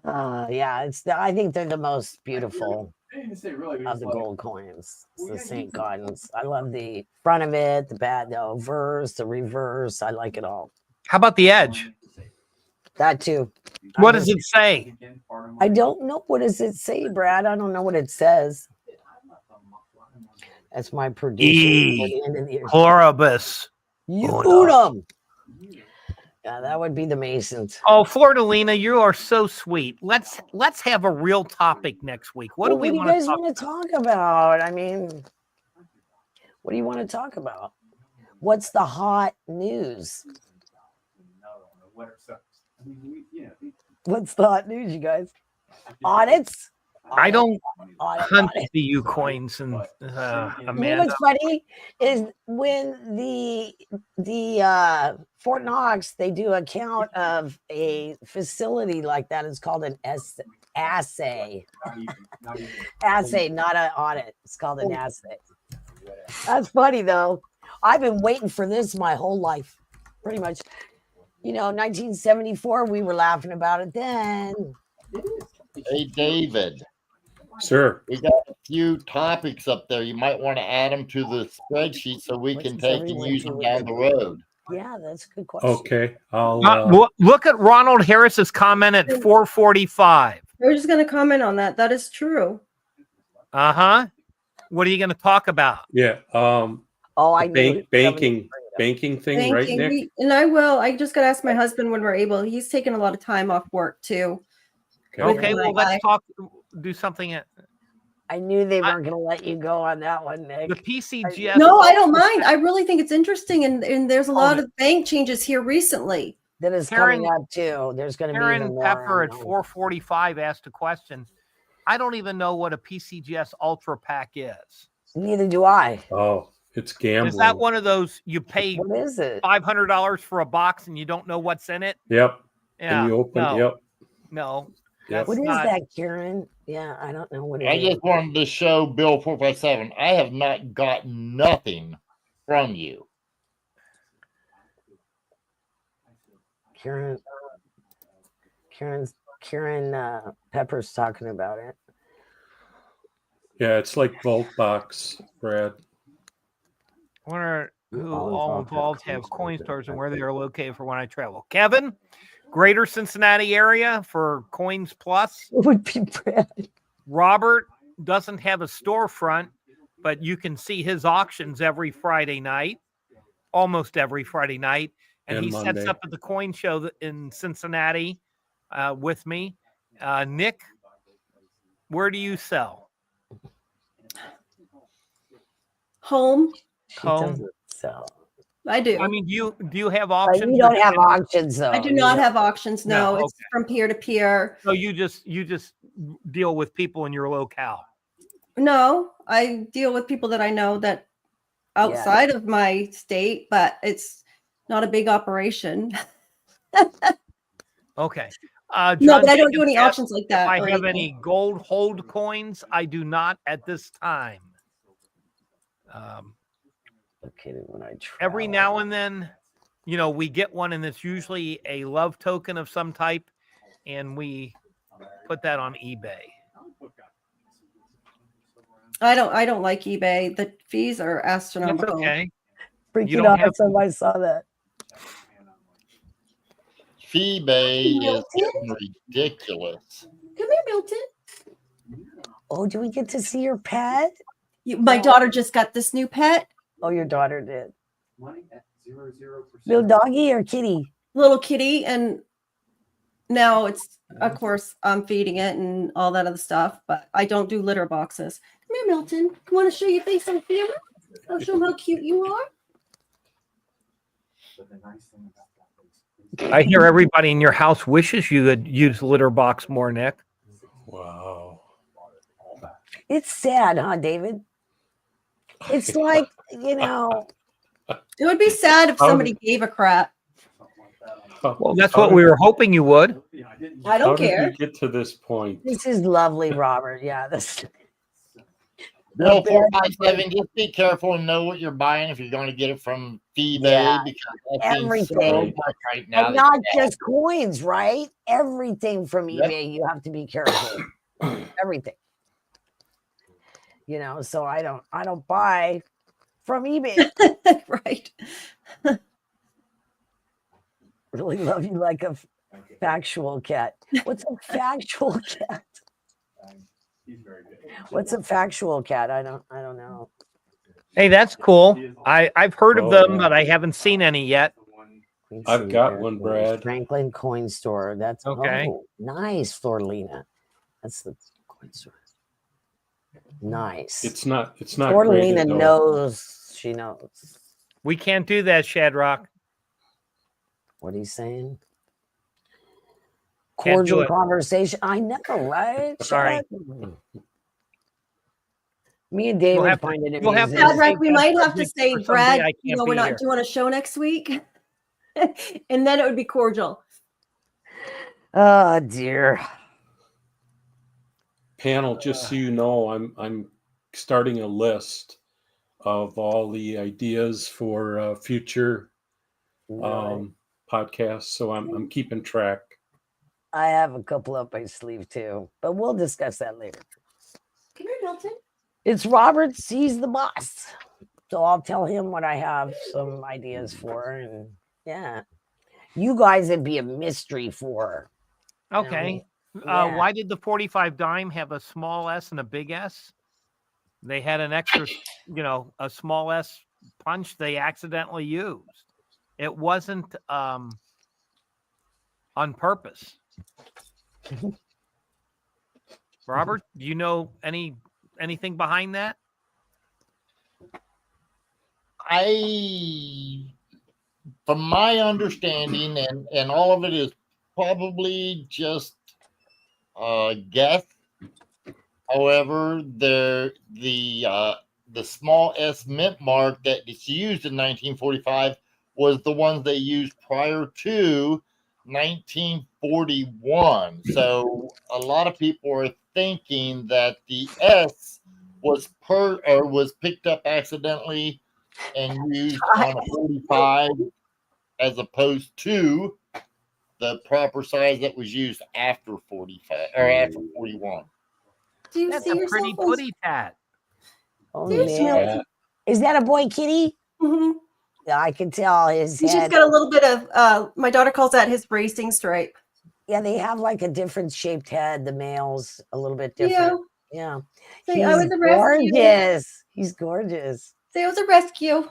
Yeah, I think they're the most beautiful of the gold coins. It's the St. Gaudens. I love the front of it, the obverse, the reverse. I like it all. How about the edge? That too. What does it say? I don't know. What does it say, Brad? I don't know what it says. That's my prediction for the end of the year. Pluribus. Unum. Yeah, that would be the Masons. Oh, Florida-Lena, you are so sweet. Let's have a real topic next week. What do we you want to guys talk want to talk about? I mean, what do you want to talk about? What's the hot news? What's the hot news, you guys? Audits? I don't Audit, hunt audit. the U-coins and You know Amanda. what's funny is when the Fort Knox, they do a count of a facility like that. It's called an assay. Assay, not an audit. It's called an assay. That's funny though. I've been waiting for this my whole life, pretty much. 1974, we were laughing about it then. Hey, David. Sir. We got a few topics up there. You might want to add them to the spreadsheet so we can take and use them down the road. Yeah, that's a good question. Okay. I'll Look at Ronald Harris's comment at 4:45. We're just going to comment on that. That is true. Uh-huh. What are you going to talk about? yeah. I knew Banking thing, right, Nick? I will. I just got to ask my husband when we're able. He's taking a lot of time off work too. Okay, well, let's do something. I knew they weren't going to let you go on that one, Nick. The PCGS. No, I don't mind. I really think it's interesting, and there's a lot of bank changes here recently. That is coming up too. There's going to be even more. Pepper at 4:45 asked a question. I don't even know what a PCGS Ultra Pack is. Neither do I. Oh, it's gambling. Is that one of those you pay What is it? $500 for a box and you don't know what's in it? Yep. Yeah. And you open. No, Yep. no. Yep. What is not- that, Karen? Yeah, I don't know what it I is. just wanted to show Bill 457. I have not got nothing from you. Karen Pepper's talking about it. Yeah, it's like Vault Box, Brad. I wonder who All all involved involved have have coin coin stores stores and and where they are located for when I travel. Kevin, Greater Cincinnati area for Coins Plus. It would be Brad. Robert doesn't have a storefront, but you can see his auctions every Friday night, almost every Friday night. And And he sets Monday. up at the coin show in Cincinnati with me. Nick, where do you sell? Home, She Home. doesn't sell. I do. I mean, do you have But auctions? you don't or- have auctions though. I do You not don't- have auctions. No, No, it's from peer to peer. So you just deal with people in your locale. No, I deal with people that I know that outside of my state, but it's not a big operation. Okay. No, John but I don't do Jacobs any asked auctions like if that. I or have anything. any gold hold coins. I do not at this time. Located when I travel. Every now and then, we get one, and it's usually a love token of some type, and we put that on eBay. I don't like eBay. The fees are That's astronomical. okay. Freaking don't out have- when I saw that. eBay is Milton? getting ridiculous. Come here, Milton. Oh, do we get to see your pet? My daughter just got this new pet, Oh, your daughter did. Little doggy or kitty? little kitty, and now it's, of course, I'm feeding it and all that other stuff, but I don't do litter boxes. Come here, Milton. You want to show your face on camera? I'll show them how cute you are. I hear everybody in your house wishes you had used litter box more, Nick. Wow. It's sad, huh, David? It's like, It would be sad if How somebody gave a crap. Well, that's what we were hoping you would. I How don't did care. we get to this point? this is lovely, Robert. Yeah, this. Bill 457, just be careful and know what you're buying if you're going to get it from eBay Yeah, because that's being so everything. much right now. And not just coins, right? Everything from Yep. eBay, you have to be careful. Everything. So I don't buy from eBay. Right. Really love you like a Factual cat. What's a factual cat? He's very good. What's a factual cat? I don't know. Hey, that's cool. I've heard of Oh, them, yeah. but I haven't seen any yet. Let's I've see got here. one, Brad. Franklin Coin Store. That's Okay. oh, nice, Floralina. That's the coin store. Nice. It's not Floralina graded, though. knows. She knows. We can't do that, Shadrach. What he's saying. Can't do Cordial it. conversation. I know, right? Sorry. Shut up. Me and David have to- find it you'll have to- amusing. Shadrach, we that might have to subject say, for someday Brad, I can't we're be not here. doing a show next week. And then it would be cordial. Oh dear. Panel, just so you know, I'm starting a list of all the ideas for future podcasts. So I'm keeping track. I have a couple up my sleeve too, but we'll discuss that later. Come here, Milton. It's Robert. He's the boss. So I'll tell him what I have some ideas for. And yeah, you guys would be a mystery for. Okay. Yeah. Why did the 45 dime have a small s and a big S? They had an extra, a small s punch they accidentally used. It wasn't on purpose. Robert, do you know anything behind that? From my understanding, and all of it is probably just a guess. However, the small s mint mark that is used in 1945 was the ones they used prior to 1941. So a lot of people are thinking that the S was picked up accidentally and used on a 45 as opposed to the proper size that was used after 45 or after 41. Do you That's see a yourself? pretty putty tat. Oh, Do you see man. Milton? Is that a boy kitty? Mhm. Yeah, I can tell his He's head. just got a little bit of, my daughter calls that his racing stripe. Yeah, they have like a different shaped head. The males a little bit Yeah. different. Yeah. Say, I was He's a rescue. gorgeous. He's gorgeous. Say, it was a rescue.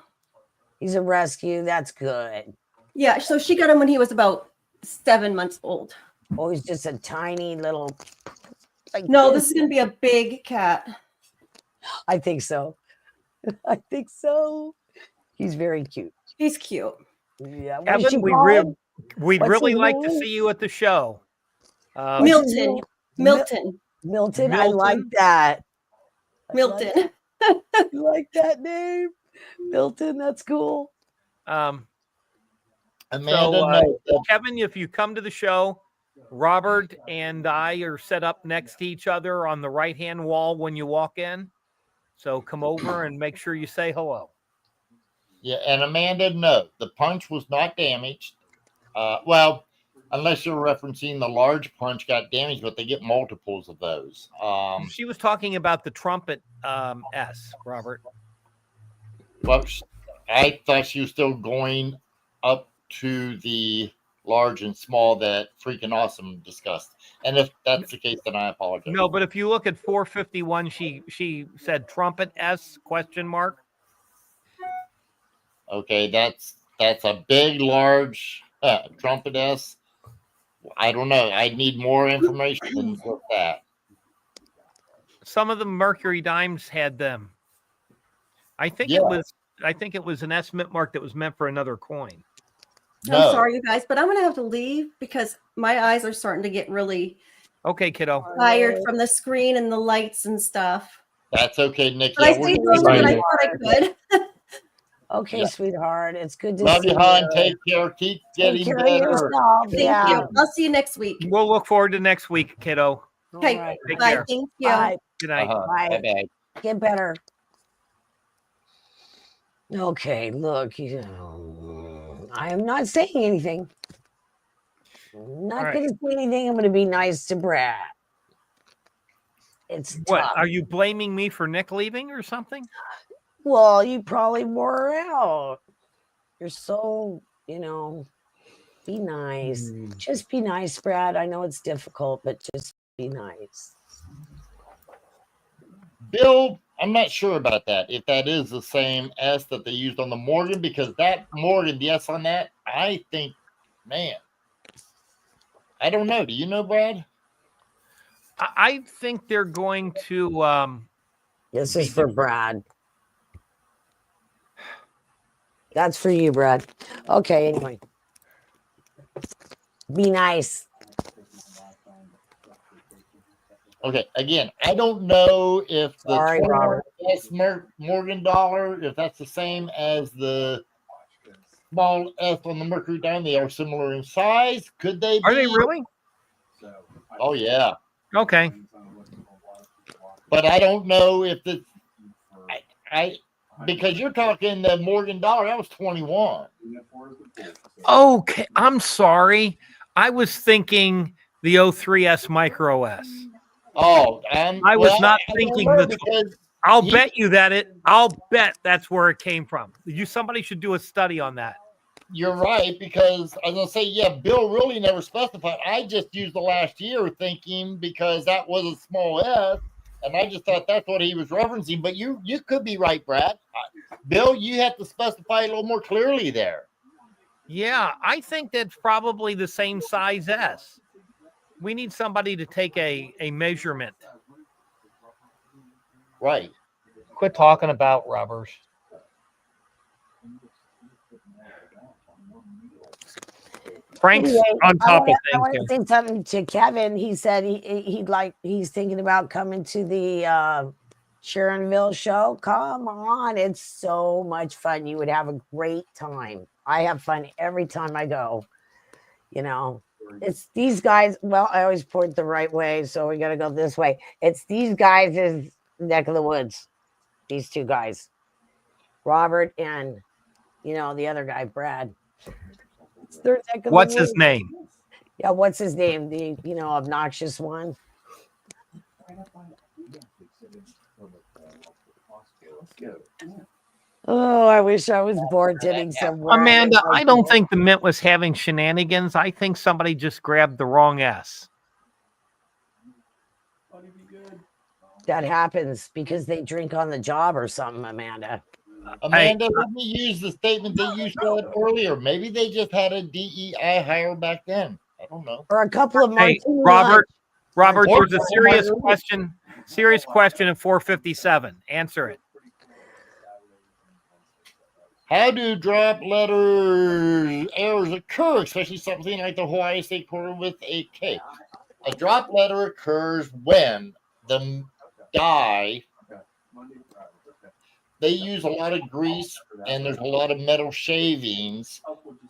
He's a rescue. That's good. Yeah, so she got him when he was about 7 months old. Oh, he's just a tiny little. Like No, this is going to be a big cat. I think so. I think so. He's very cute. He's cute. Yeah. What is Kevin, she we'd called? What's really his like to name? see you at the show. What's his Milton. name? Milton. Milton. I like Milton? that. Milton. I like that name. Milton. That's cool. Amanda, So, no, Kevin, if you come to the show, Robert and I are set up next to each other on the right-hand wall when you walk in. So come over and make sure you say hello. yeah, and Amanda, no, the punch was not damaged. Well, unless you're referencing the large punch got damaged, but they get multiples of those. She was talking about the trumpet S, Robert. Well, I thought she was still going up to the large and small that freaking awesome discussed. And if that's the case, then I apologize. No, but if you look at 451, she said trumpet S ? Okay, that's a big, large trumpet S. I don't know. I need more information than just that. Some of the Mercury dimes had them. I think Yeah. it was an S mint mark that was meant for another coin. No. I'm sorry, you guys, but I'm going to have to leave because my eyes are starting to get really Okay, kiddo. tired from the screen and the lights and stuff. That's okay, Nick. But I Yeah, we're stayed doing longer than I fine. thought I could. Okay, Yeah. sweetheart. It's good to Love see you, hon. you. Take care. Keep Take getting care of better. yourself. Thank Yeah. you. I'll see you next week. We'll look forward to next week, kiddo. Okay. All right. Take Bye. care. Thank you. Bye. Good night. Bye. Bye-bye. Get better. Okay, look, I am not saying anything. I'm not All right. going to say anything. I'm going to be nice to Brad. It's What? tough. Are you blaming me for Nick leaving or something? Well, you probably wore her out. You're so, Be nice. Mm. Just be nice, Brad. I know it's difficult, but just be nice. Bill, I'm not sure about that. If that is the same S that they used on the Morgan, because that Morgan, the S on that, I think, man, I don't know. Do you know, Brad? I think they're going to. This is for Brad. That's for you, Brad. Okay, anyway. Be nice. Okay, again, I don't know if the Sorry, Robert. S Morgan dollar, if that's the same as the small S on the Mercury dime. They are similar in size. Could they be? Are they really? Oh, yeah. Okay. But I don't know if the I because you're talking the Morgan dollar, that was 21. Okay. I'm sorry. I was thinking the 03S Micro S. Oh, I was not thinking the. because I'll bet you that I'll bet that's where it came from. Somebody should do a study on that. you're right, because I was gonna say, yeah, Bill really never specified. I just used the last year thinking because that was a small S, and I just thought that's what he was referencing. But you could be right, Brad. Bill, you have to specify a little more clearly there. Yeah, I think that's probably the same size S. We need somebody to take a measurement. Right. Quit talking about rubbers. Frank's Anyway, on top of I want things. to say something to Kevin. He said he's thinking about coming to the Sharonville show. Come on, it's so much fun. You would have a great time. I have fun every time I go. You know, it's these guys. Well, I always point the right way, so we got to go this way. It's these guys' neck of the woods. These two guys, Robert and the other guy, Brad. It's their neck of the What's his woods. name? Yeah, what's his name? The obnoxious one. Oh, I wish I was bartending somewhere. Amanda, I don't think the Mint was having shenanigans. I think somebody just grabbed the wrong S. That happens because they drink on the job or something, Amanda. Amanda, let me use the statement that you said earlier. Maybe they just had a DEI hire back then. I don't know. Or a couple of Hey, martini Robert, lunch. there's a serious question at 457. Answer it. How do drop letter errors occur, especially something like the Hawaii State Quarter with a K? A drop letter occurs when the die, they use a lot of grease and there's a lot of metal shavings,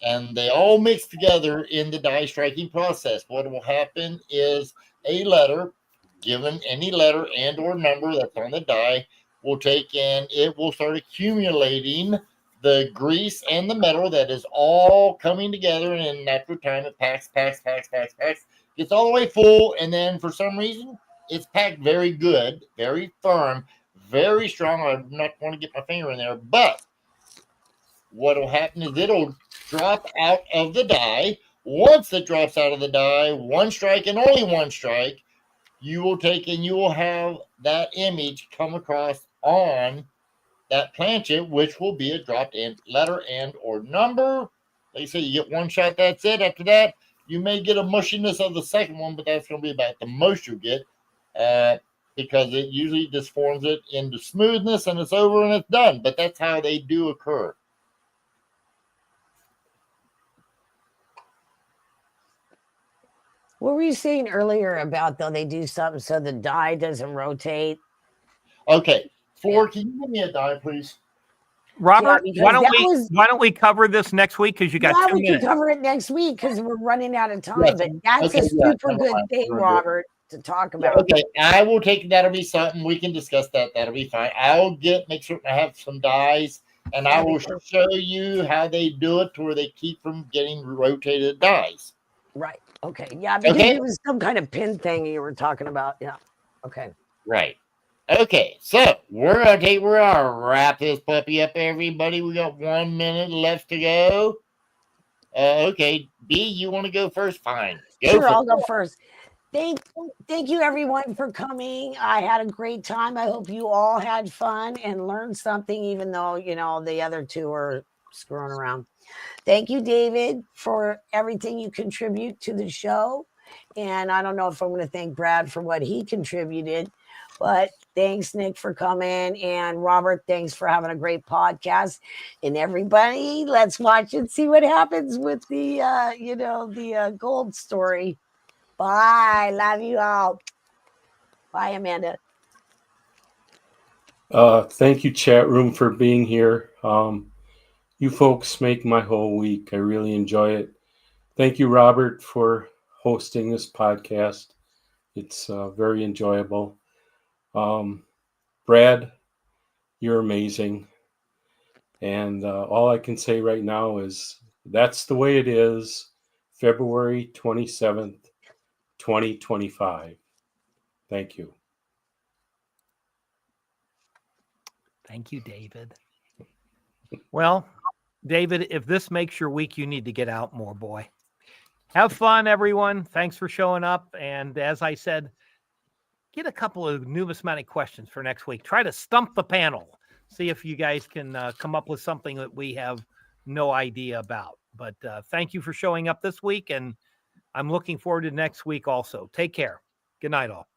and they all mix together in the die striking process. What will happen is a letter, given any letter and or number that's on the die, will take and it will start accumulating the grease and the metal that is all coming together, and after time it packs, gets all the way full, and then for some reason it's packed very good, very firm, very strong. I'm not going to get my finger in there, but what will happen is it'll drop out of the die. Once it drops out of the die, one strike and only one strike, you will take and you will have that image come across on that planchet, which will be a dropped in letter and or number. Like I say, you get one shot, that's it. After that, you may get a mushiness of the second one, but that's going to be about the most you get, because it usually just forms it into smoothness and it's over and it's done. But that's how they do occur. What were you saying earlier about, though, they do something so the die doesn't rotate? Okay, Floor, can you give me a die, please? Robert, Yeah, why don't we cover this next week? Because you got 2 we minutes. can cover it next week because we're running out of time. Yes. But that's Okay, a super never good mind. thing, We're gonna do it. Robert, to talk about. Okay, I will take that'll be something we can discuss that. That'll be fine. I'll make certain I have some dies, and I will show you how they do it to where they keep from getting rotated dies. Right. Okay. Yeah, because Okay. it was some kind of pin thing you were talking about. Yeah. Okay. Right. Okay, so we're gonna wrap this puppy up, everybody. We got 1 minute left to go. Okay, B, you want to go first? Fine. Go Sure, for I'll it. go first. Thank you everyone for coming. I had a great time. I hope you all had fun and learned something, even though, the other two are screwing around. Thank you, David, for everything you contribute to the show. And I don't know if I'm going to thank Brad for what he contributed, but thanks, Nick, for coming. And Robert, thanks for having a great podcast. And everybody, let's watch and see what happens with the gold story. Bye. Love you all. Bye, Amanda. Thank you, chat room, for being here. You folks make my whole week. I really enjoy it. Thank you, Robert, for hosting this podcast. It's very enjoyable. Brad, you're amazing. And all I can say right now is that's the way it is. February 27th, 2025. Thank you. Thank you, David. Well, David, if this makes your week, you need to get out more, boy. Have fun, everyone. Thanks for showing up. And as I said, get a couple of numismatic questions for next week. Try to stump the panel. See if you guys can come up with something that we have no idea about. But thank you for showing up this week. And I'm looking forward to next week also. Take care. Good night, all.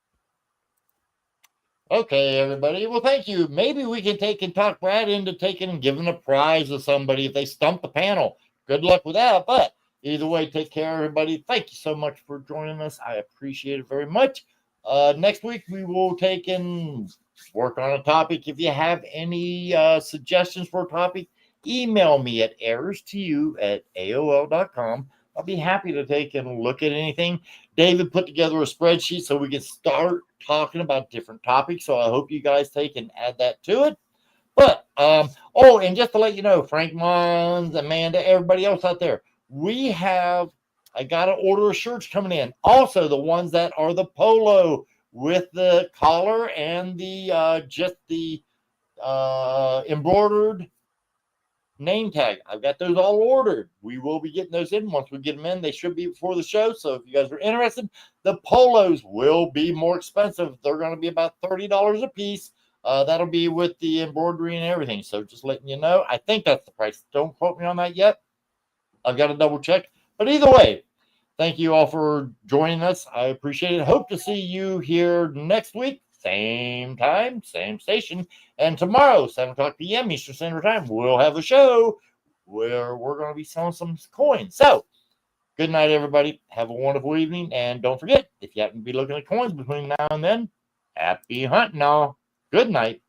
Okay, everybody. Well, thank you. Maybe we can take and talk Brad into taking and giving a prize to somebody if they stump the panel. Good luck with that. But either way, take care, everybody. Thank you so much for joining us. I appreciate it very much. Next week, we will take and work on a topic. If you have any suggestions for a topic, email me at errorstoyou@aol.com. I'll be happy to take and look at anything. David put together a spreadsheet so we can start talking about different topics. So I hope you guys take and add that to it. But, and just to let you know, Frank Mons, Amanda, everybody else out there, I got to order of shirts coming in. Also, the ones that are the polo with the collar and the embroidered name tag. I've got those all ordered. We will be getting those in. Once we get them in, they should be before the show. So if you guys are interested, the polos will be more expensive. They're going to be about $30 a piece. That'll be with the embroidery and everything. So just letting you know. I think that's the price. Don't quote me on that yet. I've got to double check. But either way, thank you all for joining us. I appreciate it. Hope to see you here next week. Same time, same station. And tomorrow, 7 o'clock p.m. Eastern Standard Time, we'll have a show where we're going to be selling some coins. So, good night, everybody. Have a wonderful evening. And don't forget, if you happen to be looking at coins between now and then, happy hunting all. Good night.